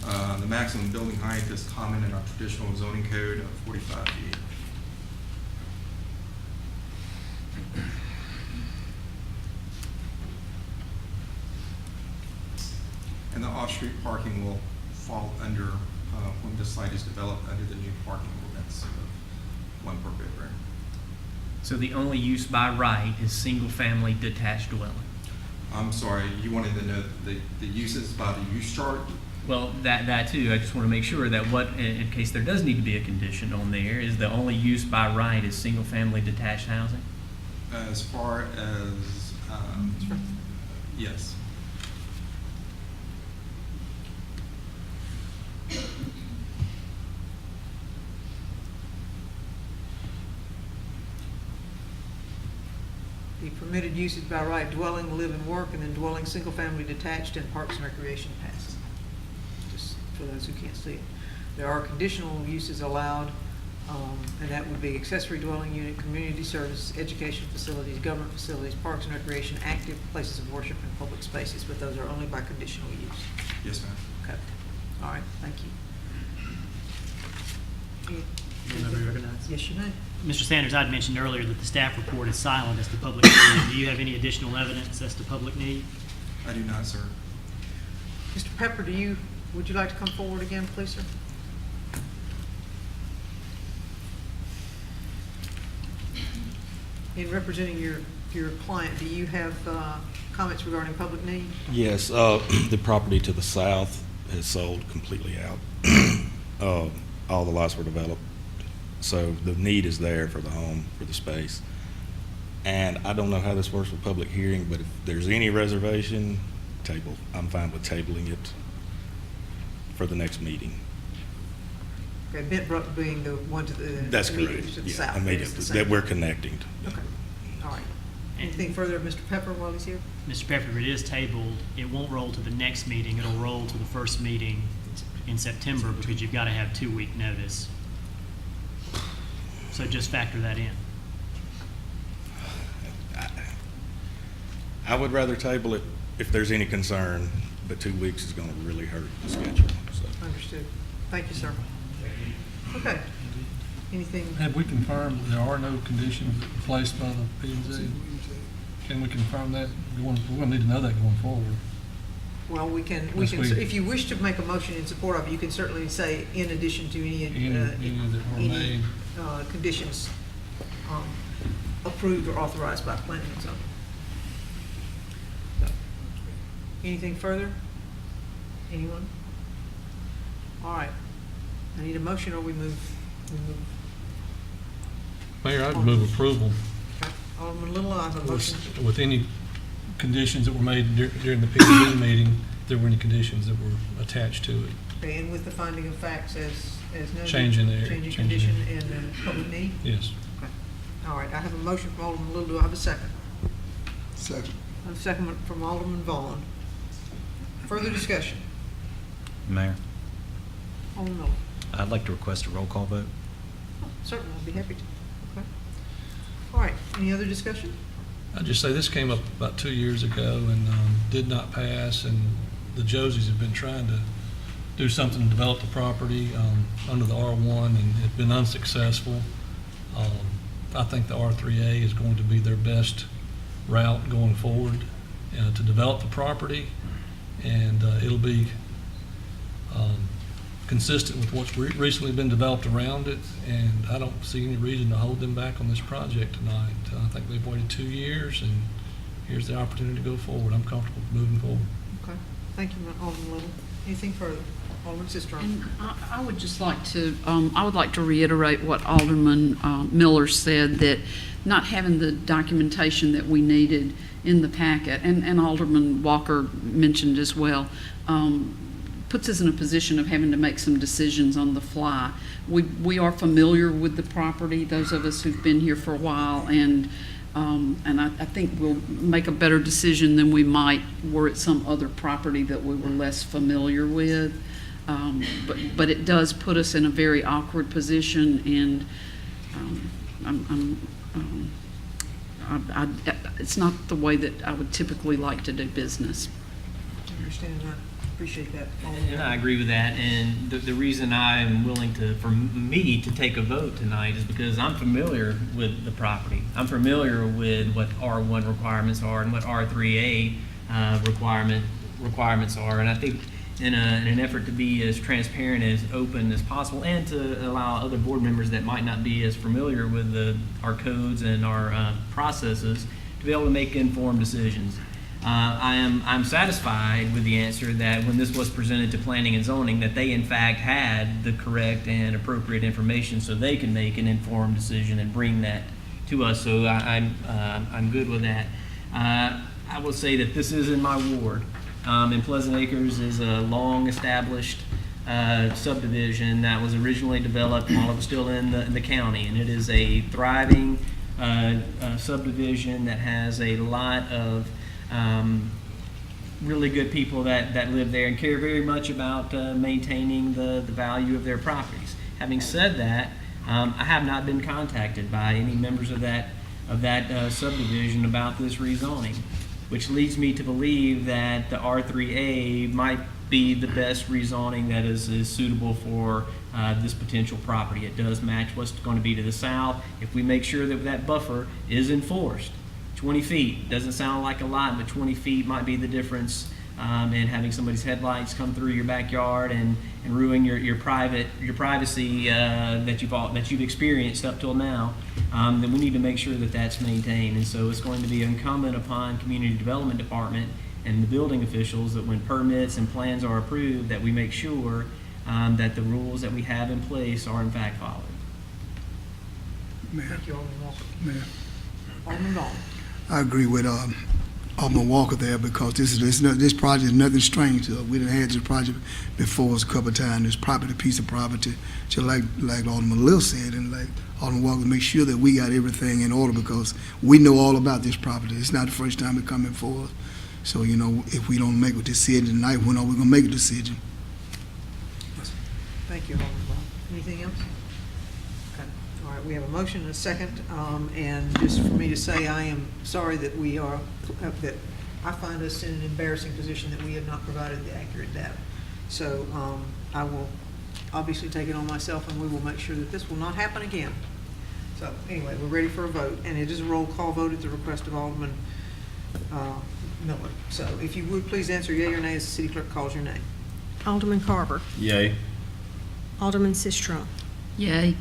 The maximum building height is common in our traditional zoning code of 45 feet. And the off-street parking will fall under, when this site is developed, under the new parking ordinance of 1 per bedroom. So the only use by right is single-family detached dwelling? I'm sorry, you wanted to know the uses by the use chart? Well, that too, I just want to make sure that what, in case there does need to be a condition on there, is the only use by right is single-family detached housing? As far as, yes. The permitted uses by right: dwelling, live and work, and then dwelling, single-family detached, and parks and recreation passes. Just for those who can't see it. There are conditional uses allowed, and that would be accessory dwelling unit, community service, education facilities, government facilities, parks and recreation, active places of worship, and public spaces, but those are only by conditional use. Yes, ma'am. Okay. All right, thank you. May I be recognized? Yes, you may. Mr. Sanders, I'd mentioned earlier that the staff report is silent as to public need. Do you have any additional evidence as to public need? I do not, sir. Mr. Pepper, would you like to come forward again, please, sir? In representing your client, do you have comments regarding public need? Yes, the property to the south has sold completely out. All the lots were developed, so the need is there for the home, for the space. And I don't know how this works with public hearing, but if there's any reservation, I'm fine with tabling it for the next meeting. Okay, Bentbrook being the one to the That's immediately correct. to the Yeah, south. immediately, It's the same. that we're connecting. Okay, all right. Anything further of Mr. Pepper while he's here? Mr. Pepper, if it is tabled, it won't roll to the next meeting. It'll roll to the first meeting in September because you've got to have 2-week notice. So just factor that in. I would rather table it if there's any concern, but 2 weeks is going to really hurt the schedule. So. Understood. Thank you, sir. Okay. Anything? Have we confirmed there are no conditions placed by the P&Z? Can we confirm that? We're going to need to know that going forward. Well, we can, Yes, if you wish to make a motion in support of it, you can certainly say in addition to any that were made. Conditions approved or authorized by planning and zoning. So, anything further? Anyone? All right. I need a motion or we move. Mayor, I'd move approval Okay. Alderman Little, I have a motion. with any conditions that were made during the P&Z meeting. If there were any conditions that were attached to it. Okay, and with the finding of facts as noted. Changing the area. Changing condition and public need? Yes. Okay. All right, I have a motion from Alderman Little. Do I have a second? Second. I have a second from Alderman Vaughn. Further discussion? Mayor, Alderman Miller. I'd like to request a roll call vote. Certainly, I'll be happy to. Okay. All right, any other discussion? I'd just say this came up about 2 years ago and did not pass, and the Josies have been trying to do something to develop the property under the R1 and have been unsuccessful. I think the R3A is going to be their best route going forward to develop the property, and it'll be consistent with what's recently been developed around it, and I don't see any reason to hold them back on this project tonight. I think they've waited 2 years, and here's the opportunity to go forward. I'm comfortable moving forward. Okay, thank you, Alderman Little. Anything further? Alderman Sistrum. And I would just like to, I would like to reiterate what Alderman Miller said, that not having the documentation that we needed in the packet, and Alderman Walker mentioned as well, puts us in a position of having to make some decisions on the fly. We are familiar with the property, those of us who've been here for a while, and I think we'll make a better decision than we might were it some other property that we were less familiar with. But it does put us in a very awkward position, and it's not the way that I would typically like to do business. I understand that. Appreciate that. And I agree with that, and the reason I am willing for me to take a vote tonight is because I'm familiar with the property. I'm familiar with what R1 requirements are and what R3A requirements are, and I think in an effort to be as transparent, as open as possible, and to allow other board members that might not be as familiar with our codes and our processes to be able to make informed decisions. I'm satisfied with the answer that when this was presented to planning and zoning, that they in fact had the correct and appropriate information so they can make an informed decision and bring that to us. So I'm good with that. I will say that this is in my ward, and Pleasant Acres is a long-established subdivision that was originally developed while it was still in the county, and it is a thriving subdivision that has a lot of really good people that live there and care very much about maintaining the value of their properties. Having said that, I have not been contacted by any members of that subdivision about this rezoning, which leads me to believe that the R3A might be the best rezoning that is suitable for this potential property. It does match what's going to be to the south. If we make sure that that buffer is enforced, 20 feet doesn't sound like a lot, but 20 feet might be the difference in having somebody's headlights come through your backyard and ruin your privacy that you've experienced up till now. Then we need to make sure that that's maintained, and so it's going to be incumbent upon Community Development Department and the building officials that when permits and plans are approved, that we make sure that the rules that we have in place are in fact followed. Mayor, Thank you, Alderman Walker. Mayor, Alderman Vaughn. I agree with Alderman Walker there because this project is nothing strange to us. We done had this project before us a couple of times. This property, piece of property, just like Alderman Lil said, and like Alderman Walker, make sure that we got everything in order because we know all about this property. It's not the first time it coming for us. So, you know, if we don't make a decision tonight, when are we gonna make a decision? Thank you, Alderman Vaughn. Anything else? Okay. All right, we have a motion and a second, and just for me to say, I am sorry that that I find us in an embarrassing position that we have not provided the accurate data. So I will obviously take it on myself, and we will make sure that this will not happen again. So anyway, we're ready for a vote, and it is a roll call vote at the request of Alderman Miller. So if you would please answer yea or nay as the city clerk calls your name. Alderman Carver. Yay. Alderman Sistrunk. Yay.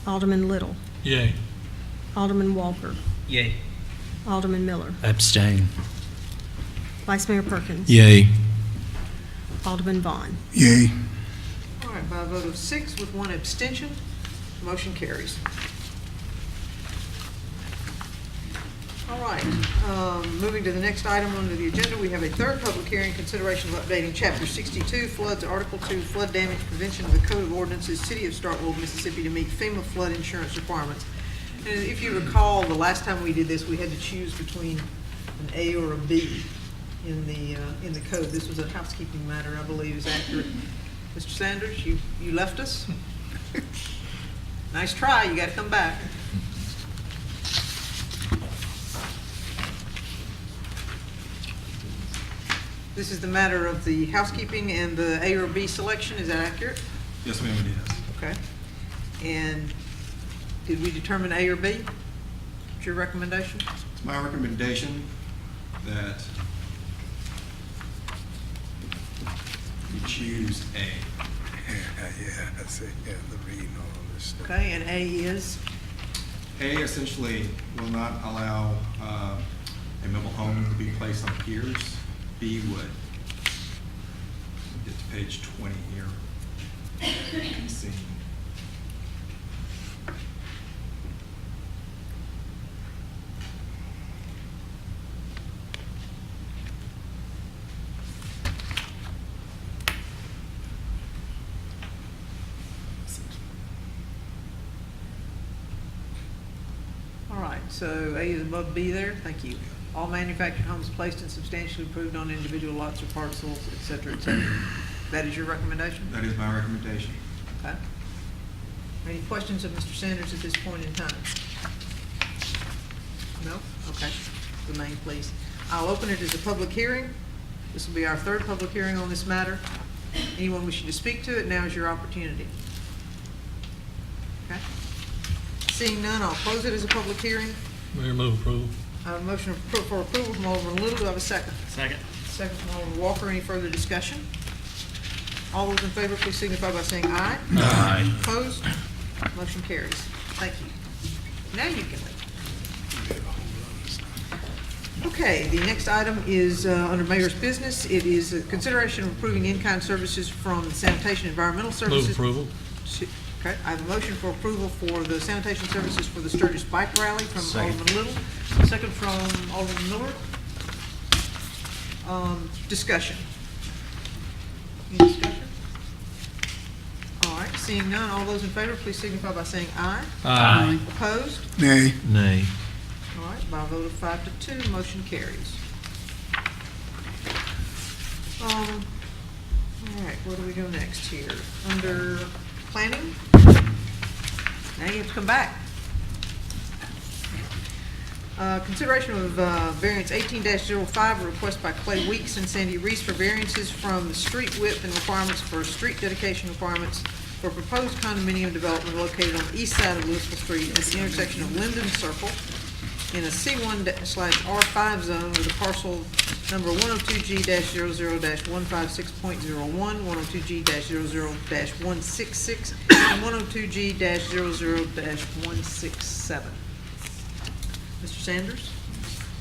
Alderman Little. Yay. Alderman Walker. Yay. Alderman Miller. Abstain. Vice Mayor Perkins. Yay. Alderman Vaughn. Yay. All right, by a vote of 6 with 1 abstention, motion carries. All right, moving to the next item under the agenda, we have a third public hearing, consideration of updating Chapter 62 floods, Article 2 flood damage prevention of the Code of Ordinances, City of Starkville, Mississippi, to meet FEMA flood insurance requirements. And if you recall, the last time we did this, we had to choose between an A or a B in the code. This was a housekeeping matter, I believe is accurate. Mr. Sanders, you left us. Nice try, you got to come back. This is the matter of the housekeeping and the A or B selection, is that accurate? Yes, ma'am, it is. Okay. And did we determine A or B? What's your recommendation? It's my recommendation that you choose A. Yeah, that's it. Yeah, the reading all this stuff. Okay, and A is? A essentially will not allow a mobile home to be placed on piers. B would. Get to page 20 here. You can see. All right, so A is above B there, thank you. All manufactured homes placed and substantially improved on individual lots or parcels, et cetera, et cetera. That is your recommendation? That is my recommendation. Okay. Any questions of Mr. Sanders at this point in time? No? Okay. The main, please. I'll open it as a public hearing. This will be our third public hearing on this matter. Anyone wishing to speak to it, now is your opportunity. Okay. Seeing none, I'll close it as a public hearing. Mayor, move approval. I have a motion for approval from Alderman Little. Do I have a second? Second. Second from Alderman Walker. Any further discussion? All those in favor, please signify by saying aye. Aye. Opposed? Motion carries. Thank you. Now you can leave. Okay, the next item is under Mayor's business. It is a consideration of approving in-kind services from Sanitation Environmental Services. Move approval. Okay, I have a motion for approval for the sanitation services for the Sturgis Bike Rally from Second. Alderman Little. Second from Alderman Miller. Discussion. Any discussion? All right, seeing none, all those in favor, please signify by saying aye. Aye. Opposed? Nay. Nay. All right, by a vote of 5 to 2, motion carries. All right, where do we go next here? Under planning? Now you have to come back. Consideration of variance 18-05, a request by Clay Weeks and Sandy Reese for variances from the street width and requirements for street dedication requirements for proposed condominium development located on the east side of Louisville Street at the intersection of Linden Circle in a C1/R5 zone with a parcel number 102G-00-156.01, 102G-00-166, and 102G-00-167. Mr. Sanders?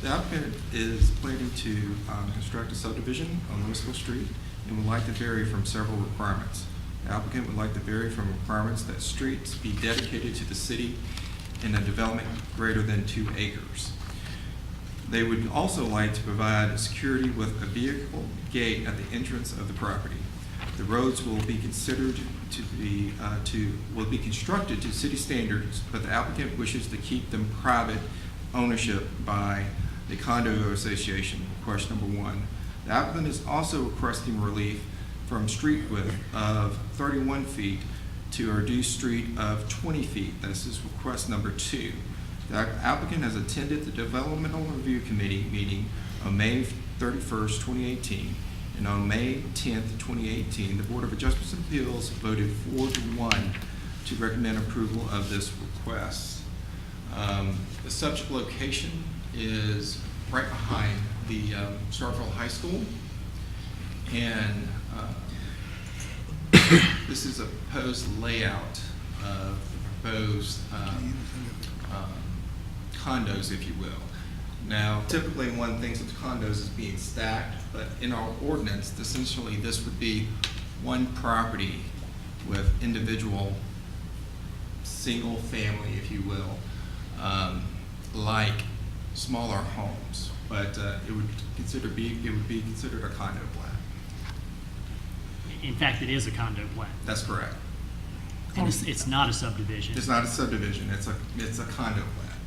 The applicant is planning to construct a subdivision on Louisville Street and would like to vary from several requirements. The applicant would like to vary from requirements that streets be dedicated to the city in a development greater than 2 acres. They would also like to provide security with a vehicle gate at the entrance of the property. The roads will be considered to be will be constructed to city standards, but the applicant wishes to keep them private ownership by the condo association. Question number 1. The applicant is also requesting relief from street width of 31 feet to a reduced street of 20 feet. This is request number 2. The applicant has attended the Developmental Review Committee meeting on May 31st, 2018, and on May 10th, 2018, the Board of Adjustments and Appeals voted 4-1 to recommend approval of this request. The subject location is right behind the Starkville High School, and this is a proposed layout of the proposed condos, if you will. Now, typically one thinks of condos as being stacked, but in our ordinance, essentially this would be one property with individual single family, if you will, like smaller homes, but it would be considered a condo plat. In fact, it is a condo plat. That's correct. And it's not a subdivision. It's not a subdivision. It's a condo plat.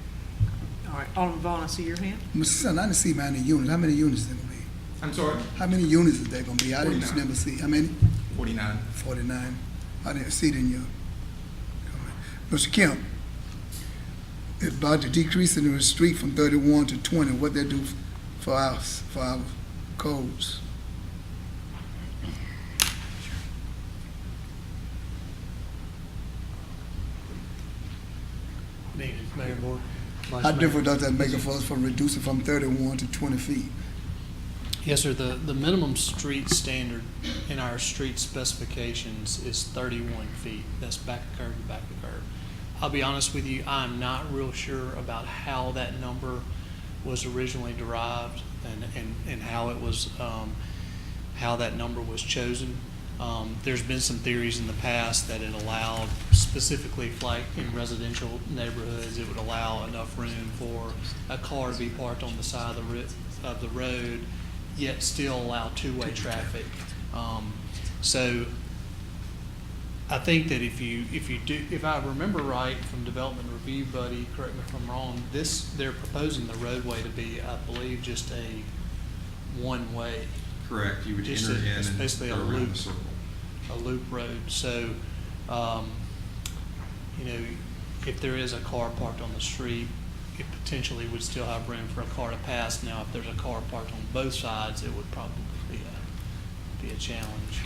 All right, Alderman Vaughn, I see your hand. Mr. Son, I didn't see how many units. How many units there gonna be? I'm sorry. How many units is there gonna be? I didn't 49. never see. How many? 49. 49. I didn't see it in your comment. Mr. Kemp, about the decrease in the street from 31 to 20, what that do for our codes? Mayor Moore. Vice How Mayor. different does that make it for us from reducing from 31 to 20 feet? Yes, sir. The minimum street standard in our street specifications is 31 feet. That's back of curb to back of curb. I'll be honest with you, I'm not real sure about how that number was originally derived and how it was, how that number was chosen. There's been some theories in the past that it allowed, specifically like in residential neighborhoods, it would allow enough room for a car to be parked on the side of the road, yet still allow two-way traffic. So I think that if I remember right from Development Review, Buddy, correct me if I'm wrong, they're proposing the roadway to be, I believe, just a one-way. Correct. You would Just enter in it's and basically go a around loop, the circle. a loop road. So, if there is a car parked on the street, it potentially would still have room for a car to pass. Now, if there's a car parked on both sides, it would probably a challenge.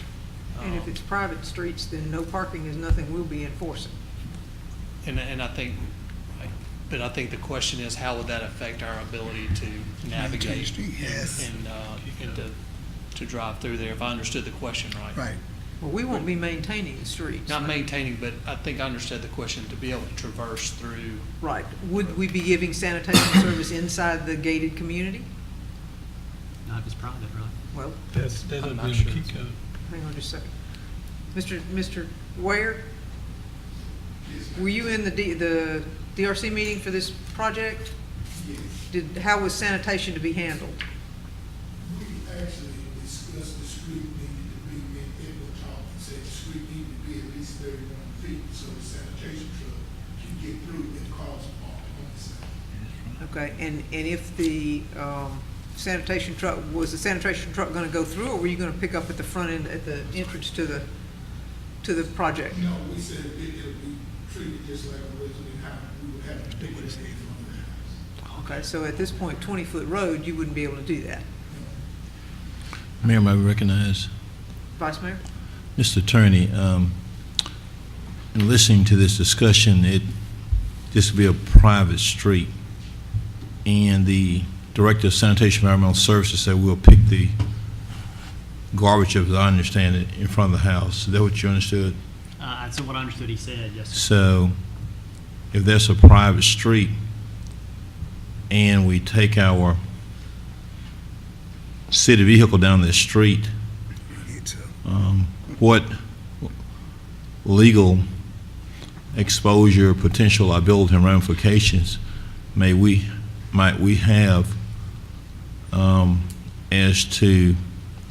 And if it's private streets, then no parking is nothing we'll be enforcing. And I think, but I think the question is, how would that affect our ability to navigate Yes. and to drive through there, if I understood the question right? Right. Well, we won't be maintaining the streets. Not maintaining, but I think I understood the question, to be able to traverse through. Right. Would we be giving sanitation service inside the gated community? Not if it's private, right? Well, That's, I'm that'll not be sure. the key code. hang on just a second. Mr. Ware? Were you in the DRC meeting for this project? How was sanitation to be handled? We actually discussed the street needed to be, it was talk, said the street needed to be at least 31 feet, so the sanitation truck can get through and cause on the side. Okay, and if the sanitation truck, was the sanitation truck gonna go through, or were you gonna pick up at the front end, at the entrance to the project? No, we said it'll be treated just like originally how we would have to do it in front of the house. Okay, so at this point, 20-foot road, you wouldn't be able to do that. Mayor, may we recognize? Vice Mayor? Mr. Attorney, in listening to this discussion, this will be a private street, and the Director of Sanitation and Environmental Services said we'll pick the garbage up, as I understand it, in front of the house. Is that what you understood? That's what I understood he said, yes, sir. So if there's a private street and we take our city vehicle down this street, what legal exposure, potential liability, and ramifications might we have as to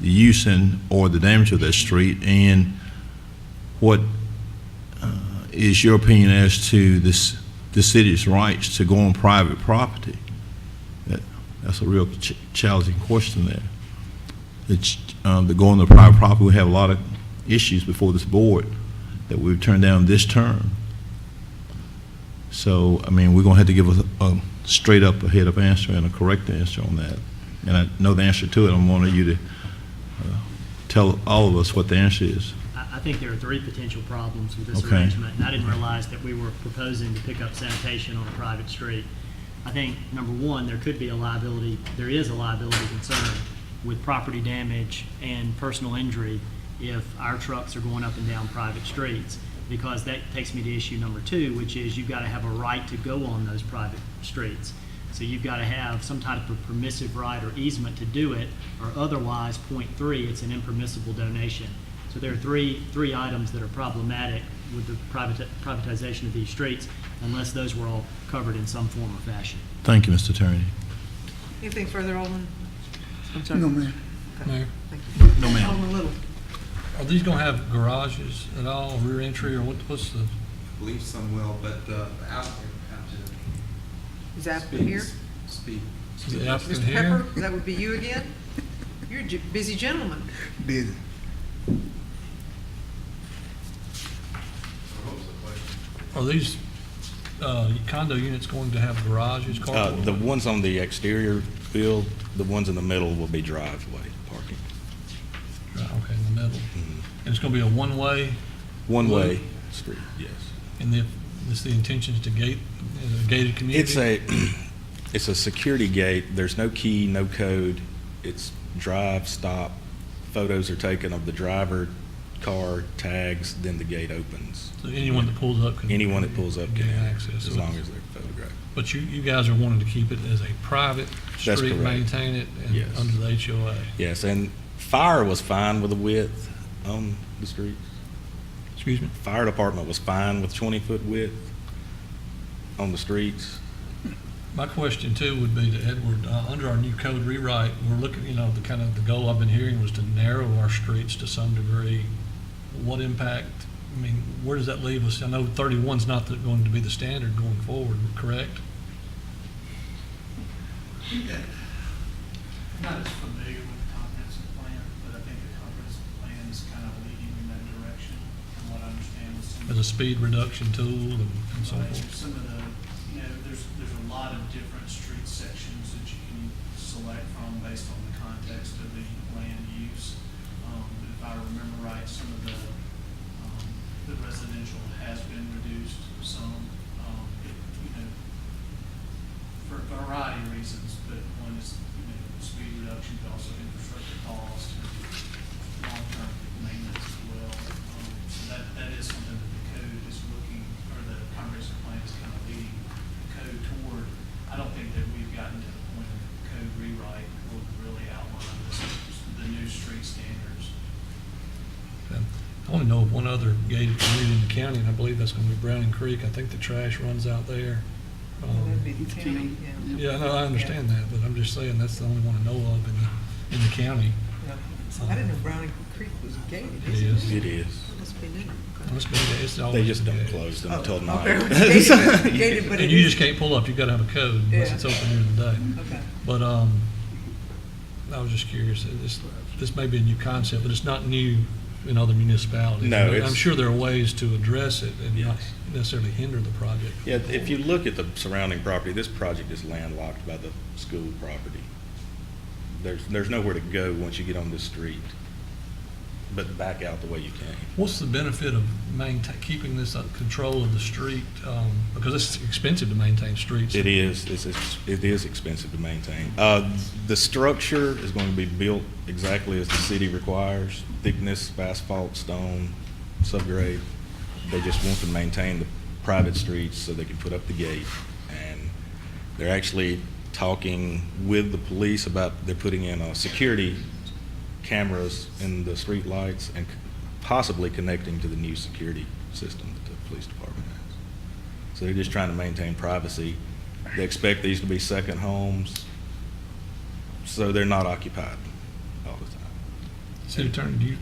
the use or the damage of that street, and what is your opinion as to the city's rights to go on private property? That's a real challenging question there. To go on the private property, we have a lot of issues before this board that we've turned down this term. So, I mean, we're going to have to give a straight up, a head up answer and a correct answer on that. And I know the answer to it. I wanted you to tell all of us what the answer is. I think there are three potential problems with this Okay. arrangement, and I didn't realize that we were proposing to pick up sanitation on a private street. I think, number one, there is a liability concern with property damage and personal injury if our trucks are going up and down private streets, because that takes me to issue number two, which is you've got to have a right to go on those private streets. So you've got to have some type of permissive right or easement to do it, or otherwise, point three, it's an impermissible donation. So there are three items that are problematic with the privatization of these streets, unless those were all covered in some form or fashion. Thank you, Mr. Attorney. Anything further, Alderman? I'm sorry. No, ma'am. Mayor, Thank you. No, ma'am. Alderman Little? are these gonna have garages at all, rear entry, or what's the? I believe some will, but the applicant would have to Is the applicant here? speak. Is the applicant Mr. here? Pepper, that would be you again? You're a busy gentleman. Busy. Are these condo units going to have garages, carports? The ones on the exterior field, the ones in the middle will be driveway parking. Okay, in the middle. And it's gonna be a one-way? One-way street, yes. And it's the intention is to gate, a gated community? It's a security gate. There's no key, no code. It's drive, stop. Photos are taken of the driver, car, tags, then the gate opens. So anyone that pulls up can? Anyone that pulls up Gain can, access. as So long it's- as they're photographed. But you guys are wanting to keep it as a private That's street, correct. maintain it, and Yes. under the HOA? Yes, and fire was fine with the width on the streets. Excuse me? Fire department was fine with 20-foot width on the streets. My question too would be to Edward, under our new code rewrite, we're looking, the goal I've been hearing was to narrow our streets to some degree. What impact, where does that leave us? I know 31's not going to be the standard going forward, correct? Not as familiar with the comprehensive plan, but I think the comprehensive plan is kind of leading in that direction, from what I understand. With some As a speed reduction tool and so Right, forth? some of the, there's a lot of different street sections that you can select from based on the context of the land use. But if some of the residential has been reduced some, you know, for a variety of reasons, but one is, you know, speed reduction, but also infrastructure cost, long-term maintenance as well. So that is something that the code is looking, or the comprehensive plan is kind of leading the code toward. I don't think that we've gotten to the point of code rewrite will really outline the new street standards. Okay. I only know of one other gated community in the county, and I believe that's going to be Browning Creek. I think the trash runs out there. That'd be the county, yeah. Yeah, no, I understand that, but I'm just saying that's the only one I know of in the county. I didn't know Browning Creek was gated, It is is. it? It is. Must be new. Okay. Must be, it's They always just been don't gated. close them Oh, until okay. night. Gated, but And it you is- just can't pull up, you gotta have a code unless Yeah. it's open during the day. Okay. But, I was just curious, this may be a new concept, but it's not new in other municipalities. No, I'm it's- sure there are ways to address it and not Yes. necessarily hinder the project. Yeah, if you look at the surrounding property, this project is landlocked by the school property. There's nowhere to go once you get on this street, but back out the way you came. What's the benefit of keeping this under control of the street? Because it's expensive to maintain streets. It is, it is expensive to maintain. The structure is going to be built exactly as the city requires, thickness of asphalt, stone, subgrade. They just want to maintain the private streets so they can put up the gate. And they're actually talking with the police about, they're putting in security cameras in the street lights and possibly connecting to the new security system that the police department has. So they're just trying to maintain privacy. They expect these to be second homes, so they're not occupied all the time. City Attorney, do you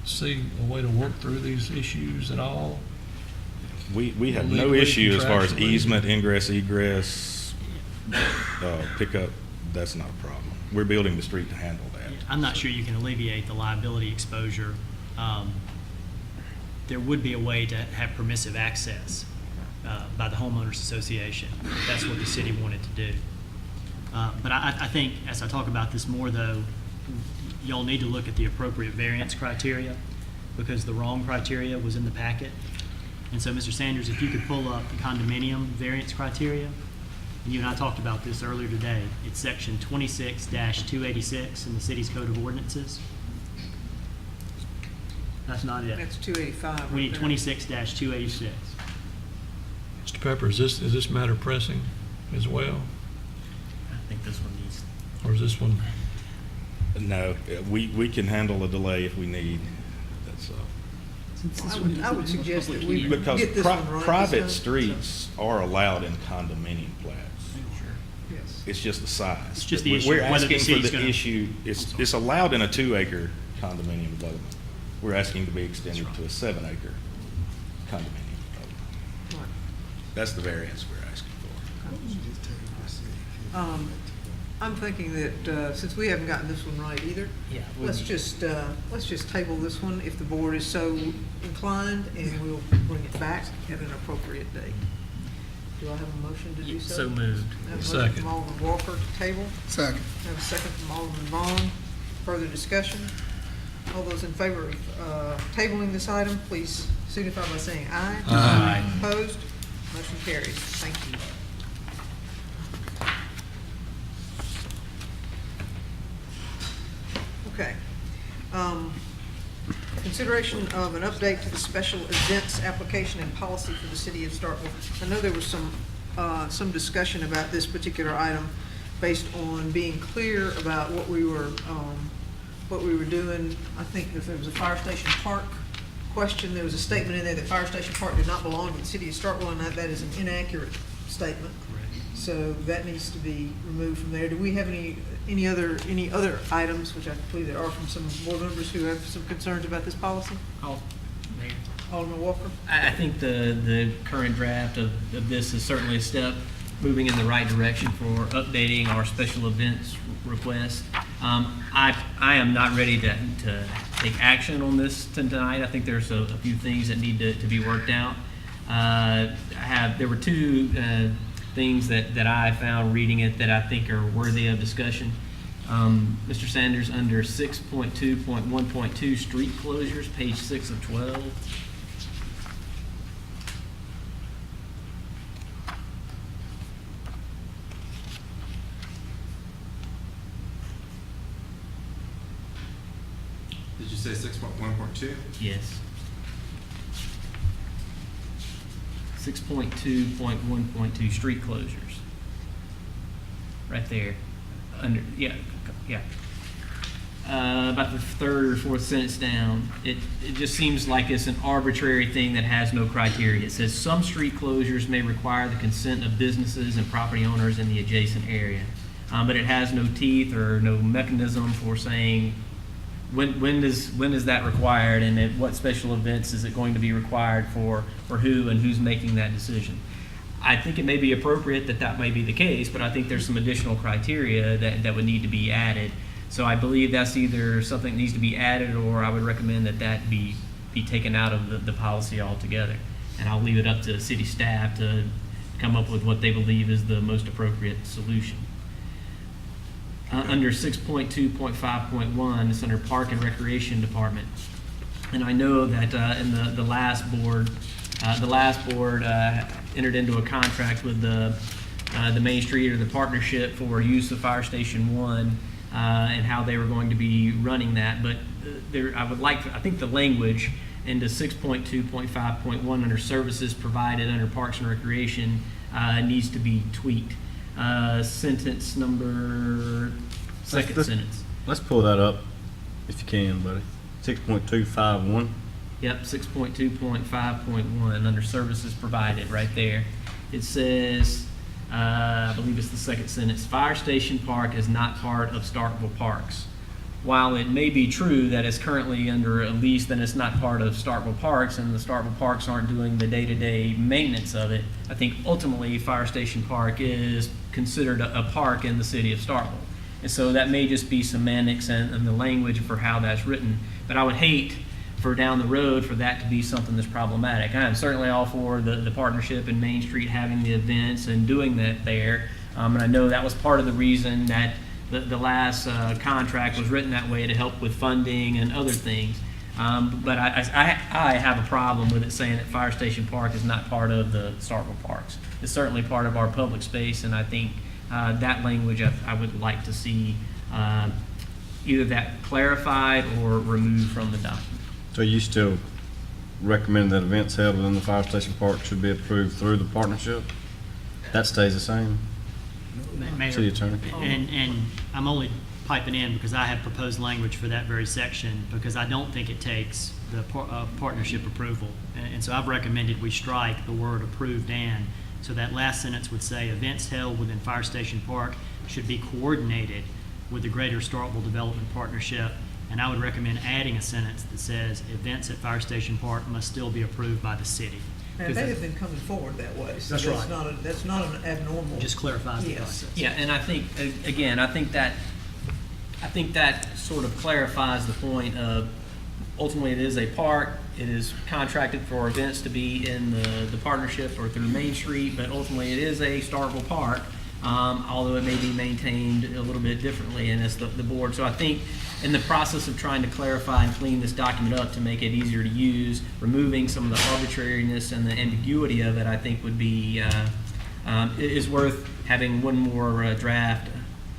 see a way to work through these issues at all? We have no Legally, issue as far as contractually? easement, ingress, egress, pickup. That's not a problem. We're building the street to handle that. I'm not sure you can alleviate the liability exposure. There would be a way to have permissive access by the homeowners association, if that's what the city wanted to do. But I think as I talk about this more though, y'all need to look at the appropriate variance criteria because the wrong criteria was in the packet. And so Mr. Sanders, if you could pull up the condominium variance criteria, and you and I talked about this earlier today, it's section 26-286 in the city's code of ordinances. That's not it. That's 285. We need 26-286. Mr. Pepper, is this matter pressing as well? I think this one needs. Or is this one? No, we can handle a delay if we need. That's I would suggest that we because get this one right. private this time. streets are allowed in condominium plats. Yes. It's just the size. It's just the issue, We're whether the asking for city's the gonna- issue, it's allowed in a 2-acre condominium development. We're asking to be extended to a 7-acre condominium development. Right. That's the variance we're asking for. I'm thinking that, since we haven't gotten this one right either, Yeah, let's just table this one if the board is so inclined, and we'll bring it back at an appropriate date. Do I have a motion to do so? So moved. I have a motion Second. from Alderman Walker to table. Second. I have a second from Alderman Vaughn. Further discussion? All those in favor of tabling this item, please signify by saying aye. Aye. Opposed? Motion carries. Thank you. Okay. Consideration of an update to the special events application and policy for the city of Starkville. I know there was some discussion about this particular item based on being clear about what we were doing. I think if there was a fire station park question, there was a statement in there that fire station park did not belong to the city of Starkville, and that is an inaccurate statement. So that needs to be removed from there. Do we have any other items, which I believe there are from some board members who have some concerns about this policy? Mayor. Alderman Walker? I think the current draft of this is certainly a step moving in the right direction for updating our special events request. I am not ready to take action on this tonight. I think there's a few things that need to be worked out. There were two things that I found reading it that I think are worthy of discussion. Mr. Sanders, under 6.2.1.2, street closures, page 6 of 12. Did you say 6.1.2? Yes. 6.2.1.2, street closures. Right there. Under, yeah. About the third or fourth sentence down, it just seems like it's an arbitrary thing that has no criteria. It says some street closures may require the consent of businesses and property owners in the adjacent area. But it has no teeth or no mechanism for saying when is that required, and at what special events is it going to be required for who, and who's making that decision. I think it may be appropriate that may be the case, but I think there's some additional criteria that would need to be added. So I believe that's either something that needs to be added, or I would recommend that be taken out of the policy altogether. And I'll leave it up to city staff to come up with what they believe is the most appropriate solution. Under 6.2.5.1, it's under Park and Recreation Department. And I know that in the last board entered into a contract with the Main Street or the partnership for use of Fire Station 1 and how they were going to be running that. But I think the language into 6.2.5.1 under services provided under Parks and Recreation needs to be tweaked. Sentence number, second sentence. Let's pull that up if you can, buddy. 6.251. Yep, 6.2.5.1 under services provided right there. It says, I believe it's the second sentence, Fire Station Park is not part of Starkville Parks. While it may be true that it's currently under a lease, then it's not part of Starkville Parks, and the Starkville Parks aren't doing the day-to-day maintenance of it. I think ultimately Fire Station Park is considered a park in the city of Starkville. And so that may just be semantics and the language for how that's written. But I would hate for down the road for that to be something that's problematic. I am certainly all for the partnership and Main Street having the events and doing that there. And I know that was part of the reason that the last contract was written that way, to help with funding and other things. But I have a problem with it saying that Fire Station Park is not part of the Starkville Parks. It's certainly part of our public space, and I think that language I would like to see either that clarified or removed from the document. So you still recommend that events held within the Fire Station Park should be approved through the partnership? That stays the same? Mayor, City Attorney. And I'm only piping in because I have proposed language for that very section, because I don't think it takes the partnership approval. And so I've recommended we strike the word approved and, so that last sentence would say events held within Fire Station Park should be coordinated with the Greater Starkville Development Partnership. And I would recommend adding a sentence that says events at Fire Station Park must still be approved by the city. And they have been coming forward that way. So That's right. That's not an abnormal. Just clarifies the Yes. process. Yeah, and I think, again, I think that sort of clarifies the point of ultimately it is a park. It is contracted for events to be in the partnership or through Main Street, but ultimately it is a Starkville park, although it may be maintained a little bit differently, and it's the board. So I think in the process of trying to clarify and clean this document up to make it easier to use, removing some of the arbitrariness and the ambiguity of it, I think would be is worth having one more draft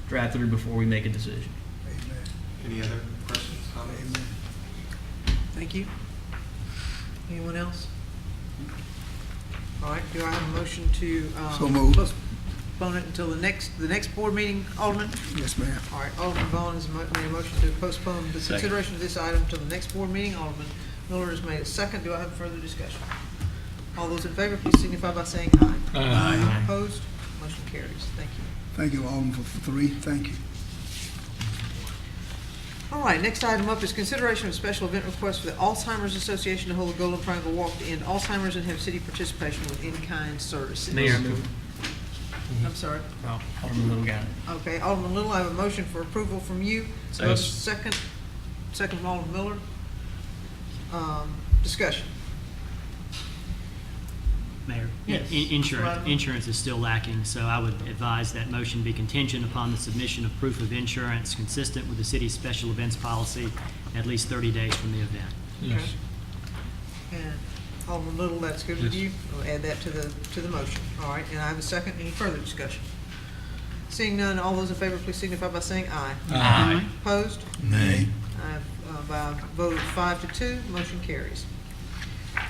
through before we make a decision. Any other questions, comments? Thank you. Anyone else? All right, do I have a motion to So moved. postpone it until the next board meeting, Alderman? Yes, ma'am. All right, Alderman Vaughn has made a motion to postpone the consideration of this item until the next board meeting. Alderman Miller has made a second. Do I have further discussion? All those in favor, please signify by saying aye. Aye. Opposed? Motion carries. Thank you. Thank you, Alderman, for three. Thank you. All right, next item up is consideration of special event request for the Alzheimer's Association to hold a Golden Triangle Walk to end Alzheimer's and have city participation with in-kind services. Mayor. I'm sorry. Oh, Alderman Little got it. Okay, Alderman Little, I have a motion for approval from you. Yes. Second from Alderman Miller. Discussion. Mayor? Yes. Insurance, Right. insurance is still lacking, so I would advise that motion be contingent upon the submission of proof of insurance consistent with the city's special events policy at least 30 days from the event. Yes. And Alderman Little, that's good with Yes. you? We'll add that to the motion. All right, and I have a second. Any further discussion? Seeing none, all those in favor, please signify by saying aye. Aye. Opposed? Nay. By a vote of 5 to 2, motion carries.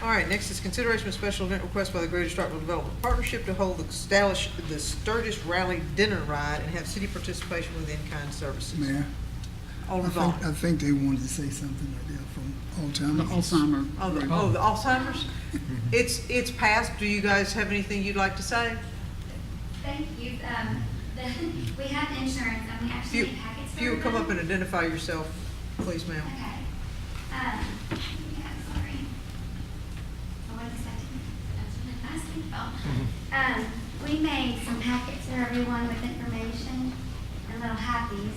All right, next is consideration of special event request by the Greater Starkville Development Partnership to hold the Sturgis Rally Dinner Ride and have city participation with in-kind services. Mayor, Alderman Vaughn. I think they wanted to say something right there from Alzheimer's. Alzheimer. The Alzheimer's? It's passed. Do you guys have anything you'd like to say? Thank you. We have insurance and we actually make packets If for you would come up everybody. and identify yourself, please, ma'am. Okay. Yeah, sorry. I wasn't expecting that's what I'm asking about. We made some packets for everyone with information and little happies.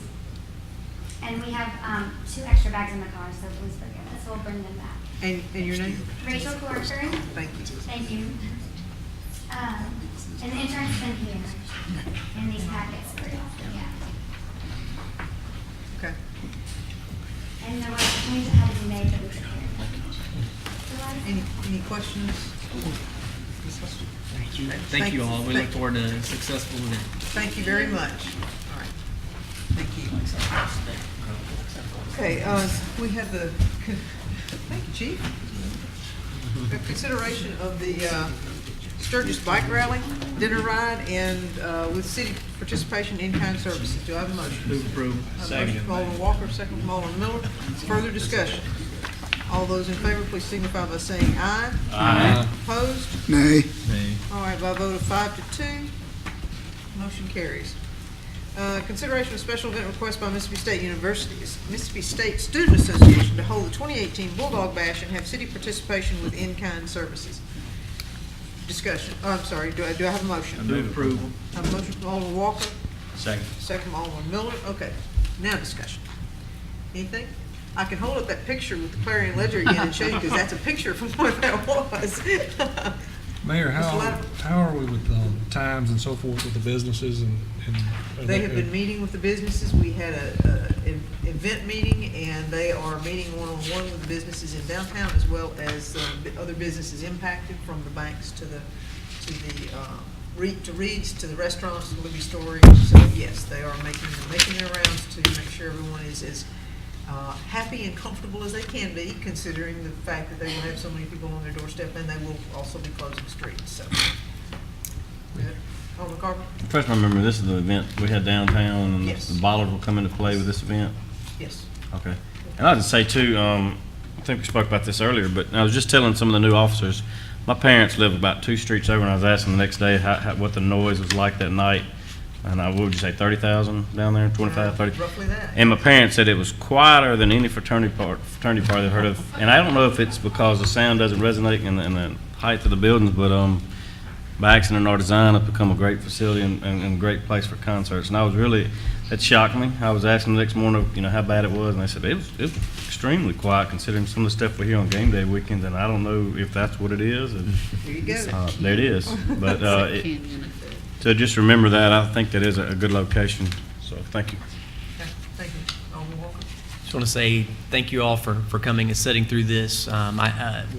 And we have 2 extra bags in the car, so please forgive us. We'll bring them back. And your name? Rachel Corcoran. Thank you. Thank you. And the insurance is in here, in these packets for y'all. Yeah. Okay. And there was a change that had to be made that we took care of. Any questions? Thank you all. We look forward to a successful event. Thank you very much. All right. Thank you. Okay, we have the, thank you, Chief. We have consideration of the Sturgis Bike Rally, Dinner Ride, and with city participation in-kind services. Do I have a motion? Move approval. I have a motion from Alderman Walker, second from Alderman Miller. Further discussion. All those in favor, please signify by saying aye. Aye. Opposed? Nay. All right, by a vote of 5 to 2, motion carries. Consideration of special event request by Mississippi State University, Mississippi State Student Association to hold the 2018 Bulldog Bash and have city participation with in-kind services. Discussion. Oh, I'm sorry. Do I have a motion? Move approval. I have a motion from Alderman Walker, Second. second from Alderman Miller. Okay, now discussion. Anything? I can hold up that picture with the Clarion Ledger again and show you, because that's a picture from what that was. Mayor, Mr. Ladder? how are we with times and so forth with the businesses and? They have been meeting with the businesses. We had an event meeting, and they are meeting one-on-one with the businesses in downtown, as well as other businesses impacted, from the banks to the Reed's, to the restaurants, to the movie stores. So yes, they are making their rounds to make sure everyone is as happy and comfortable as they can be, considering the fact that they will have so many people on their doorstep, and they will also be closing streets. So, good. Alderman Carter? First, I remember this is the event we had downtown, and Yes. the ballers will come into play with this event. Yes. Okay. And I'll just say too, I think we spoke about this earlier, but I was just telling some of the new officers, my parents live about 2 streets over, and I was asking the next day what the noise was like that night. And what would you say, 30,000 down there, 25, 30? Roughly that. And my parents said it was quieter than any fraternity party they've heard of. And I don't know if it's because the sound doesn't resonate in the height of the buildings, but by accident or design, it's become a great facility and great place for concerts. And I was really, that shocked me. I was asking the next morning, how bad it was, and they said it was extremely quiet considering some of the stuff we hear on game day weekends. And I don't know if that's what it is. There you go. There it is. But to just remember that, I think that is a good location. So thank you. Okay, thank you. Alderman Walker? Just want to say thank you all for coming and sitting through this.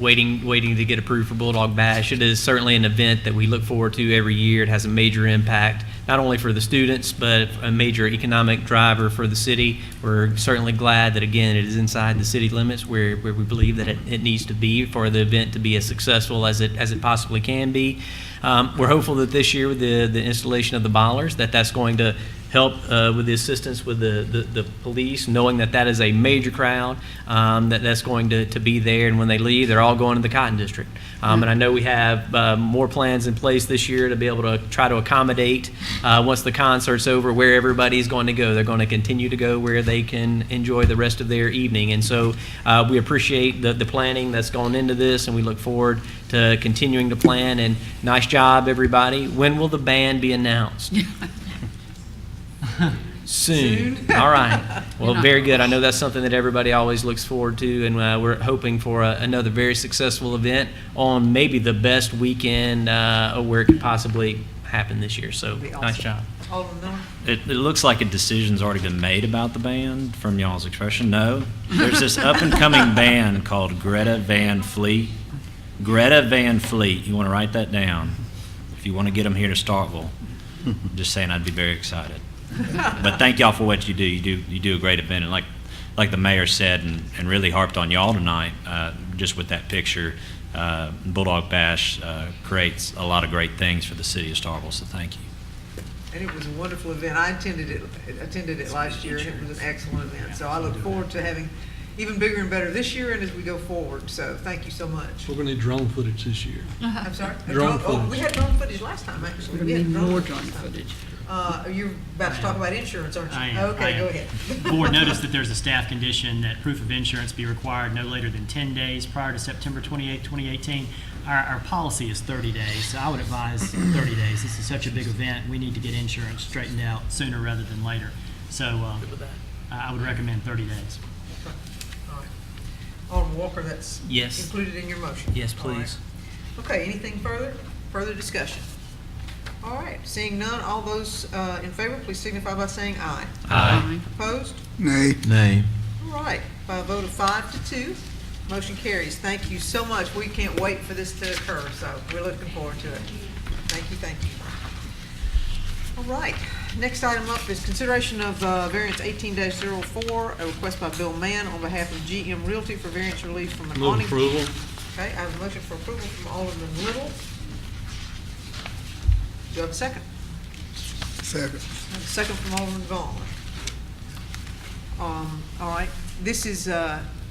Waiting to get approved for Bulldog Bash. It is certainly an event that we look forward to every year. It has a major impact, not only for the students, but a major economic driver for the city. We're certainly glad that, again, it is inside the city limits where we believe that it needs to be for the event to be as successful as it possibly can be. We're hopeful that this year with the installation of the bollards, that's going to help with the assistance with the police, knowing that is a major crowd that's going to be there, and when they leave, they're all going to the Cotton District. And I know we have more plans in place this year to be able to try to accommodate, once the concert's over, where everybody's going to go. They're going to continue to go where they can enjoy the rest of their evening. And so we appreciate the planning that's gone into this, and we look forward to continuing to plan. And nice job, everybody. When will the band be announced? Soon. All right. Well, very good. I know that's something that everybody always looks forward to, and we're hoping for another very successful event on maybe the best weekend where it could possibly happen this year. So, nice job. Alderman Miller? It looks like a decision's already been made about the band from y'all's expression. No, there's this up-and-coming band called Greta Van Fleet. Greta Van Fleet. You want to write that down. If you want to get them here to Starkville, just saying I'd be very excited. But thank y'all for what you do. You do a great event, and like the mayor said, and really harped on y'all tonight, just with that picture. Bulldog Bash creates a lot of great things for the city of Starkville. So thank you. And it was a wonderful event. I attended it last year, and it was an excellent event. So I look forward to having even bigger and better this year and as we go forward. So thank you so much. We're going to need drone footage this year. I'm sorry? Drone Oh, footage. we had drone footage last time, actually. We're We going had to need more footage drone last time. footage. You're about to talk about insurance, aren't you? I am. Okay, go ahead. The board noticed that there's a staff condition that proof of insurance be required no later than 10 days prior to September 28, 2018. Our policy is 30 days, so I would advise 30 days. This is such a big event, we need to get insurance straightened out sooner rather than later. So I would recommend 30 days. All right. Alderman Walker, that's Yes. included in your motion? Yes, All right. please. Okay, anything further? Further discussion? All right, seeing none, all those in favor, please signify by saying aye. Aye. Opposed? Nay. Nay. All right, by a vote of 5-2, motion carries. Thank you so much. We can't wait for this to occur, so we're looking forward to it. Thank you, thank you. All right, next item up is consideration of variance 18-04, a request by Bill Mann on behalf of GM Realty for variance relief from an Move awning. approval. Okay, I have a motion for approval from Alderman Little. Do I have a second? Second. I have a second from Alderman Vaughn. All right, this is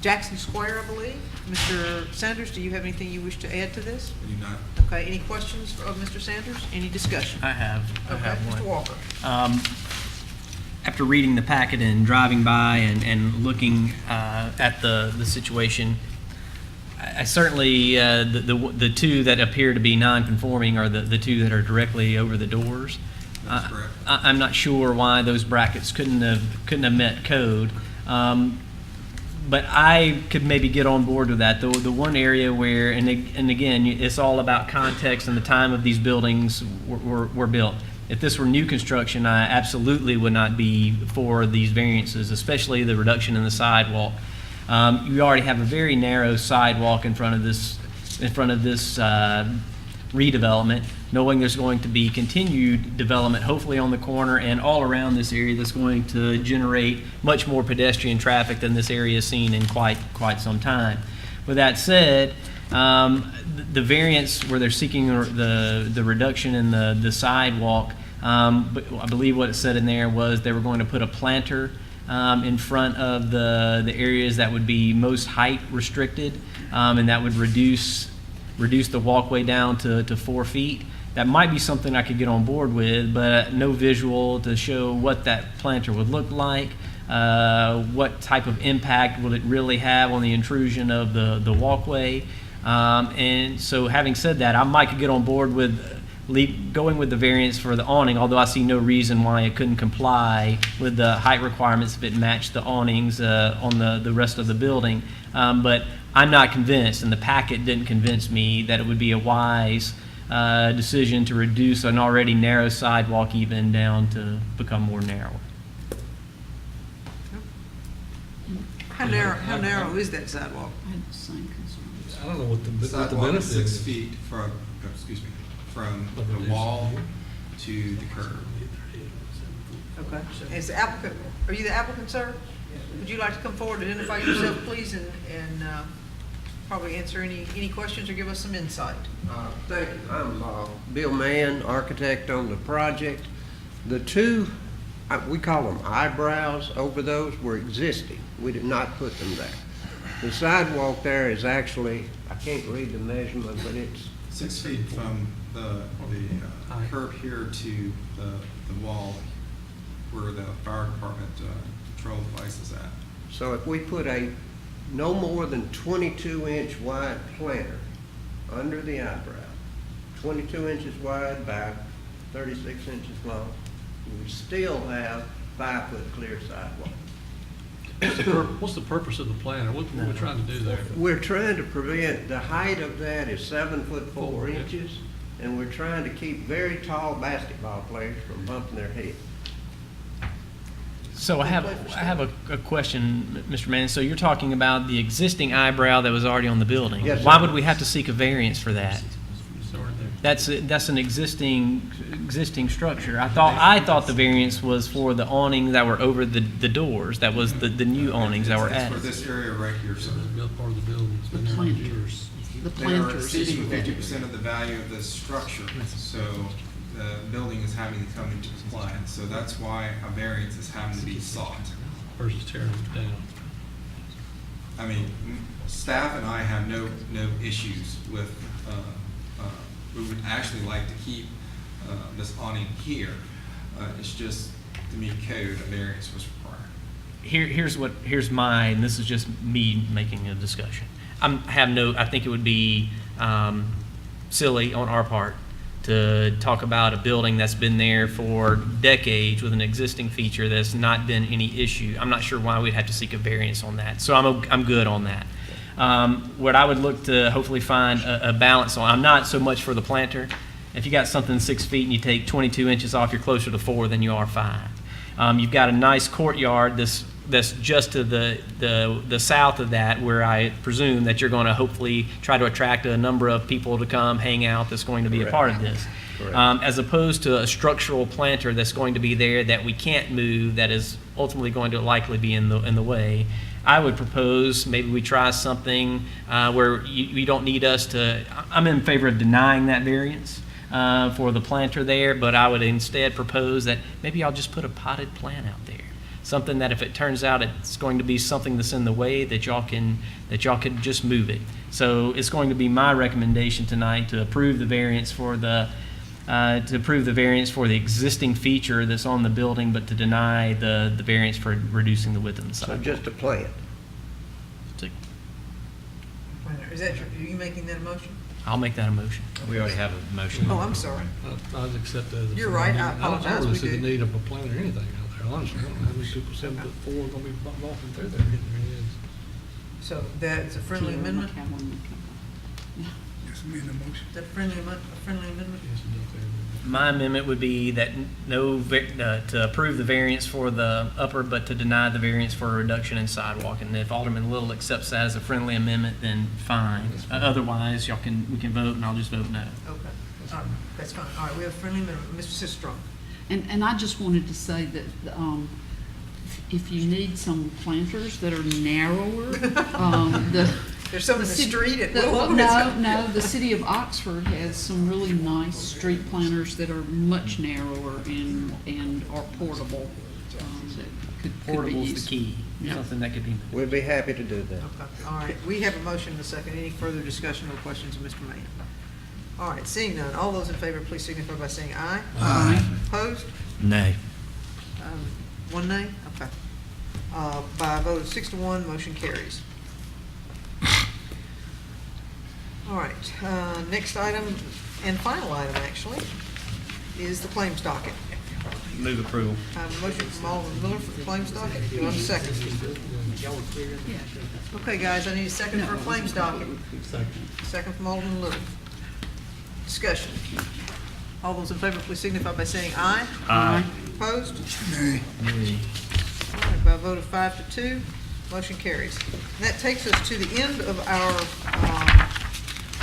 Jackson Square, I believe. Mr. Sanders, do you have anything you wish to add to this? I do not. Okay, any questions of Mr. Sanders? Any discussion? I have Okay, one. Mr. Walker. After reading the packet and driving by and looking at the situation, I certainly, the two that appear to be non-conforming are the two that are directly over the doors. That's correct. I'm not sure why those brackets couldn't have met code. But I could maybe get on board with that. The one area where, and again, it's all about context and the time of these buildings were built. If this were new construction, I absolutely would not be for these variances, especially the reduction in the sidewalk. You already have a very narrow sidewalk in front of this redevelopment, knowing there's going to be continued development, hopefully on the corner and all around this area, that's going to generate much more pedestrian traffic than this area has seen in quite some time. With that said, the variance where they're seeking the reduction in the sidewalk, but I believe what it said in there was they were going to put a planter in front of the areas that would be most height restricted, and that would reduce the walkway down to 4 feet. That might be something I could get on board with, but no visual to show what that planter would look like, what type of impact will it really have on the intrusion of the walkway. And so having said that, I might could get on board with going with the variance for the awning, although I see no reason why it couldn't comply with the height requirements if it matched the awnings on the rest of the building. But I'm not convinced, and the packet didn't convince me that it would be a wise decision to reduce an already narrow sidewalk even down to become more narrow. How narrow is that sidewalk? I had the same concerns. I don't know what the Sidewalk benefit is 6 is. feet from the wall to the curb. Okay. Is the applicant, are you the applicant, sir? Would you like to come forward, identify yourself, please, and probably answer any questions or give us some insight? Thank you. I'm Bill Mann, architect on the project. The two, we call them eyebrows over those, were existing. We did not put them there. The sidewalk there is actually, I can't read the measurement, but it's 6 feet from the curb here to the wall where the fire department control device is at. So if we put a no more than 22-inch wide planter under the eyebrow, 22 inches wide by 36 inches long, we still have 5-foot clear sidewalk. What's the purpose of the plan, or what are we trying to do there? We're trying to prevent, the height of that is 7 foot 4 4, yeah. inches, and we're trying to keep very tall basketball players from bumping their head. So I have a question, Mr. Manning. So you're talking about the existing eyebrow that was already on the building. Yes, Why sir. would we have to seek a variance for that? That's an existing structure. I thought the variance was for the awnings that were over the doors. That was the new awnings that were It's for added. this area right here, sir. Built part of the building, it's been there for years. The They are planters. exceeding 50% of the value of the structure, so the building is having to come into compliance. So that's why a variance is having to be sought. Versus tearing it down. I mean, staff and I have no issues with, we would actually like to keep this awning here. It's just, to meet code, a variance was required. Here's my, and this is just me making a discussion. I think it would be silly on our part to talk about a building that's been there for decades with an existing feature that's not been any issue. I'm not sure why we'd have to seek a variance on that. So I'm good on that. What I would look to hopefully find a balance on, I'm not so much for the planter. If you got something 6 feet and you take 22 inches off, you're closer to 4 than you are 5. You've got a nice courtyard that's just to the south of that, where I presume that you're going to hopefully try to attract a number of people to come hang out that's going to be a part of this. As opposed to a structural planter that's going to be there that we can't move, that is ultimately going to likely be in the way. I would propose maybe we try something where you don't need us to, I'm in favor of denying that variance for the planter there, but I would instead propose that maybe I'll just put a potted plant out there. Something that if it turns out it's going to be something that's in the way, that y'all can just move it. So it's going to be my recommendation tonight to approve the variance for the existing feature that's on the building, but to deny the variance for reducing the width of the So sidewalk. just a plant. Is that, are you making that a motion? I'll make that a motion. We already have a motion. Oh, I'm sorry. I'd accept that. as a- You're right, I I don't apologize, really we see the do. need of a plant or anything out there, honestly. I don't know how many people 7'4" gonna be walking through there hitting their heads. So that's a friendly amendment? Just amend the motion. Is that a friendly amendment? Yes, and up there. My amendment would be that to approve the variance for the upper, but to deny the variance for a reduction in sidewalk. And if Alderman Little accepts that as a friendly amendment, then fine. Otherwise, we can vote, and I'll just vote no. Okay, all right, that's fine. All right, we have a friendly amendment. Mr. Sistrom. And I just wanted to say that if you need some planters that are narrower, There's some in the city- street at the- Willow. No, the city of Oxford has some really nice street planters that are much narrower and are portable. That could be Portable is used. the key. Yeah. Something that could be. We'd be happy to do that. Okay, all right, we have a motion and a second. Any further discussion or questions of Mr. Mann? All right, seeing none, all those in favor, please signify by saying aye. Aye. Opposed? Nay. One nay? Okay. By a vote of 6-1, motion carries. All right, next item, and final item actually, is the claims docket. Move approval. I have a motion from Alderman Miller for the claims docket. Do I have a second? Okay, guys, I need a second for a claims docket. Second from Alderman Little. Discussion. All those in favor, please signify by saying aye. Aye. Opposed? Nay. All right, by a vote of 5-2, motion carries. And that takes us to the end of our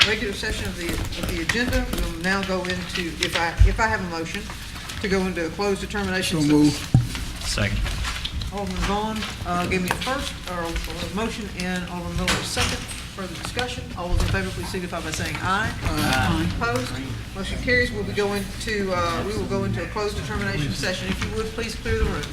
regular session of the agenda. We'll now go into, if I have a motion, to go into a closed determination. So move. Second. Alderman Vaughn gave me a first, or a motion, and Alderman Miller a second. Further discussion. All those in favor, please signify by saying aye. Aye. Opposed? Motion carries. We will go into a closed determination session. If you would, please clear the room.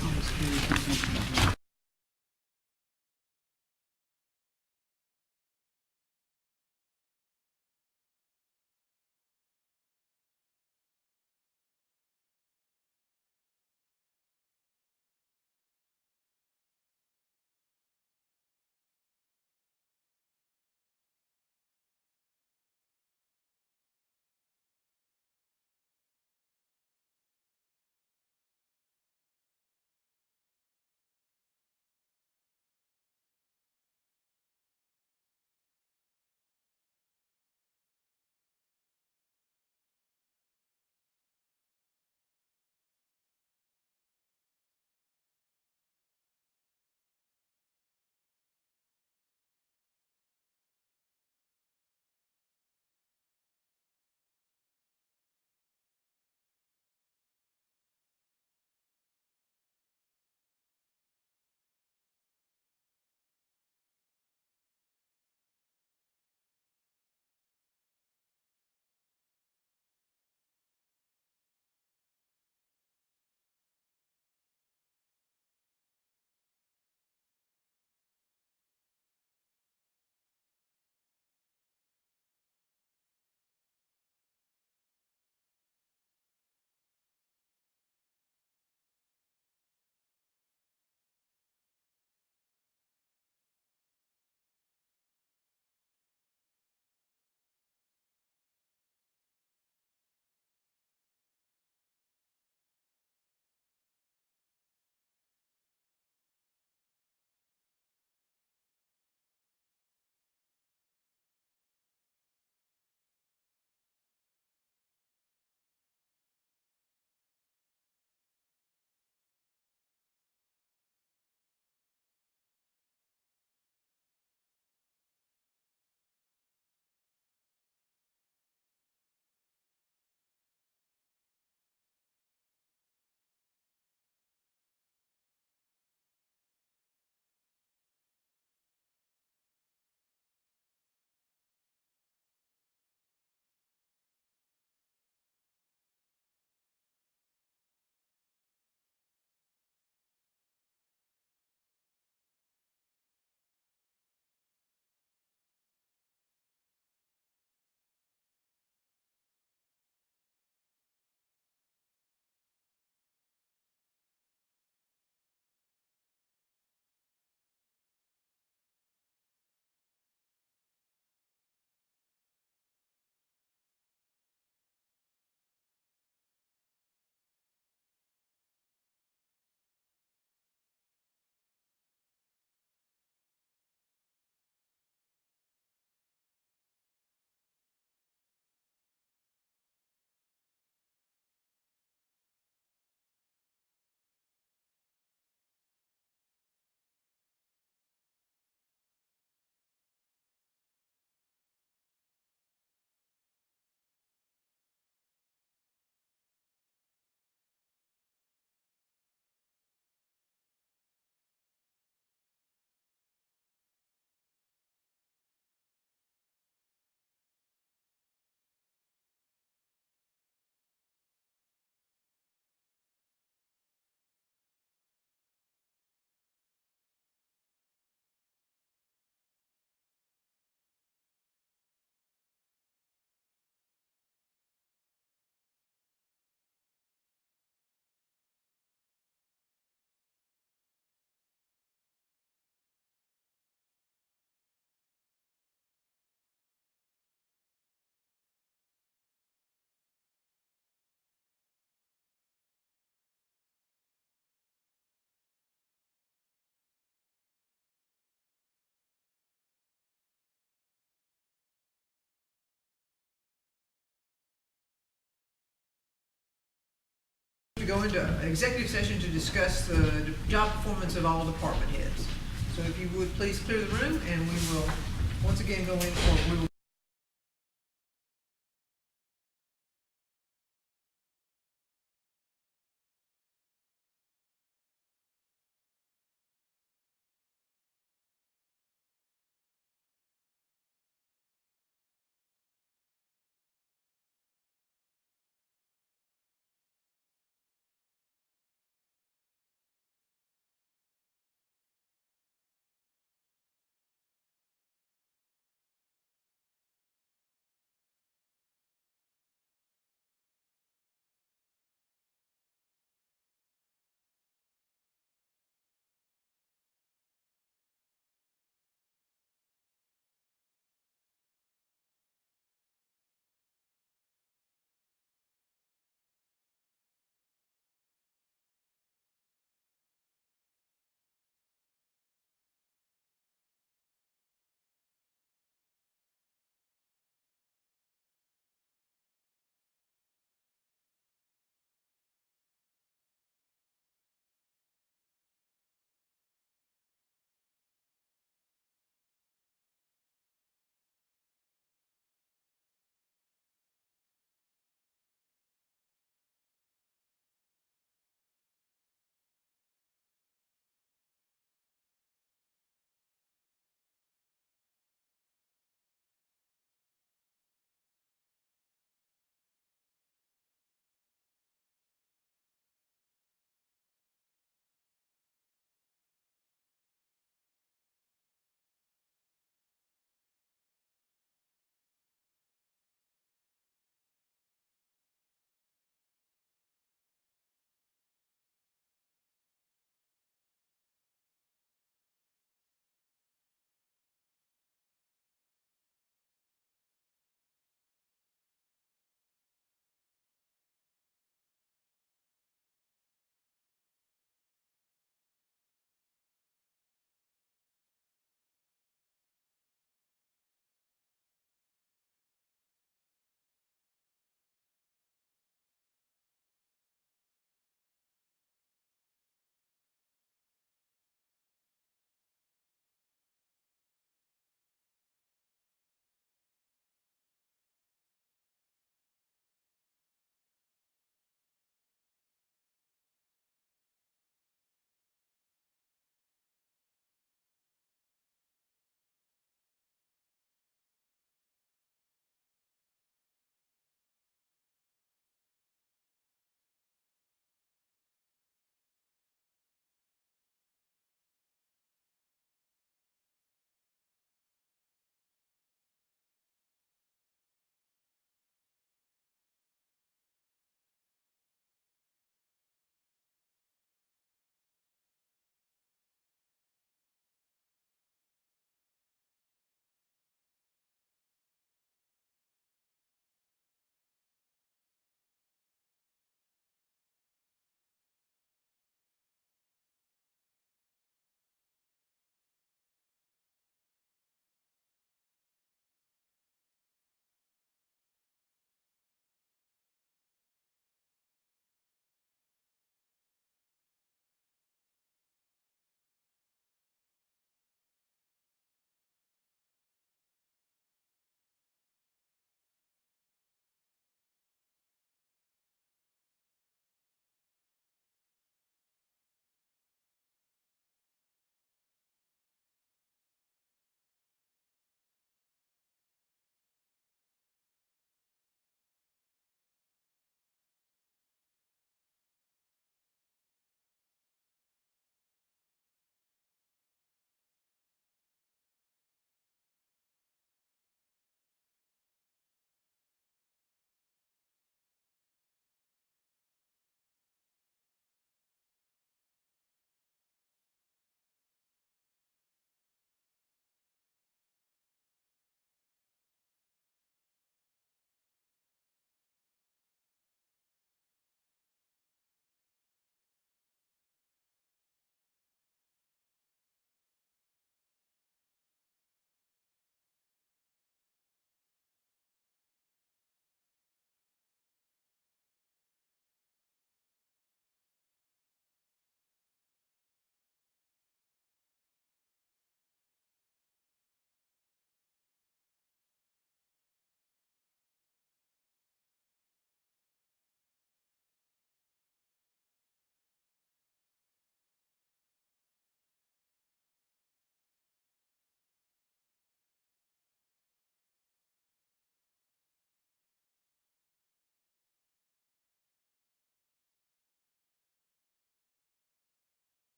to go into executive session to discuss the job performance of all department heads. So if you would please clear the room, and we will once again go in for, we will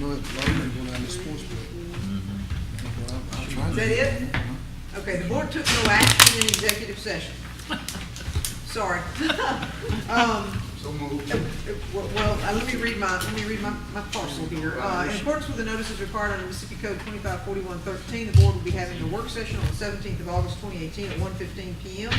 know it, a lot of men go down to sports book. Is that it? Okay, the board took no action in executive session. Sorry. So moved. Well, let me read my parcel here. In accordance with the notices required under Mississippi Code 2541-13, the board will be having a work session on the 17th of August 2018 at 1:15 p.m.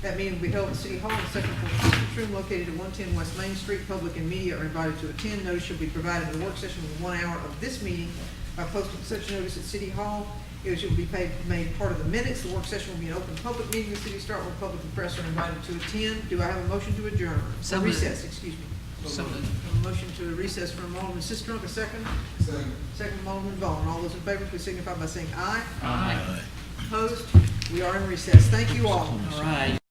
That meeting will be held at City Hall in the second floor conference room located at 110 West Main Street. Public and media are invited to attend. Notice shall be provided in the work session within 1 hour of this meeting by posting such notice at City Hall. It will be made part of the minutes. The work session will be an open public meeting. The city of Starkville public and press are invited to attend. Do I have a motion to adjourn? So Or moved. recess, excuse me. So moved. A motion to recess from Alderman Sistrunk, a second. Second from Alderman Vaughn. All those in favor, please signify by saying aye. Aye. Opposed? We are in recess. Thank you all. All right.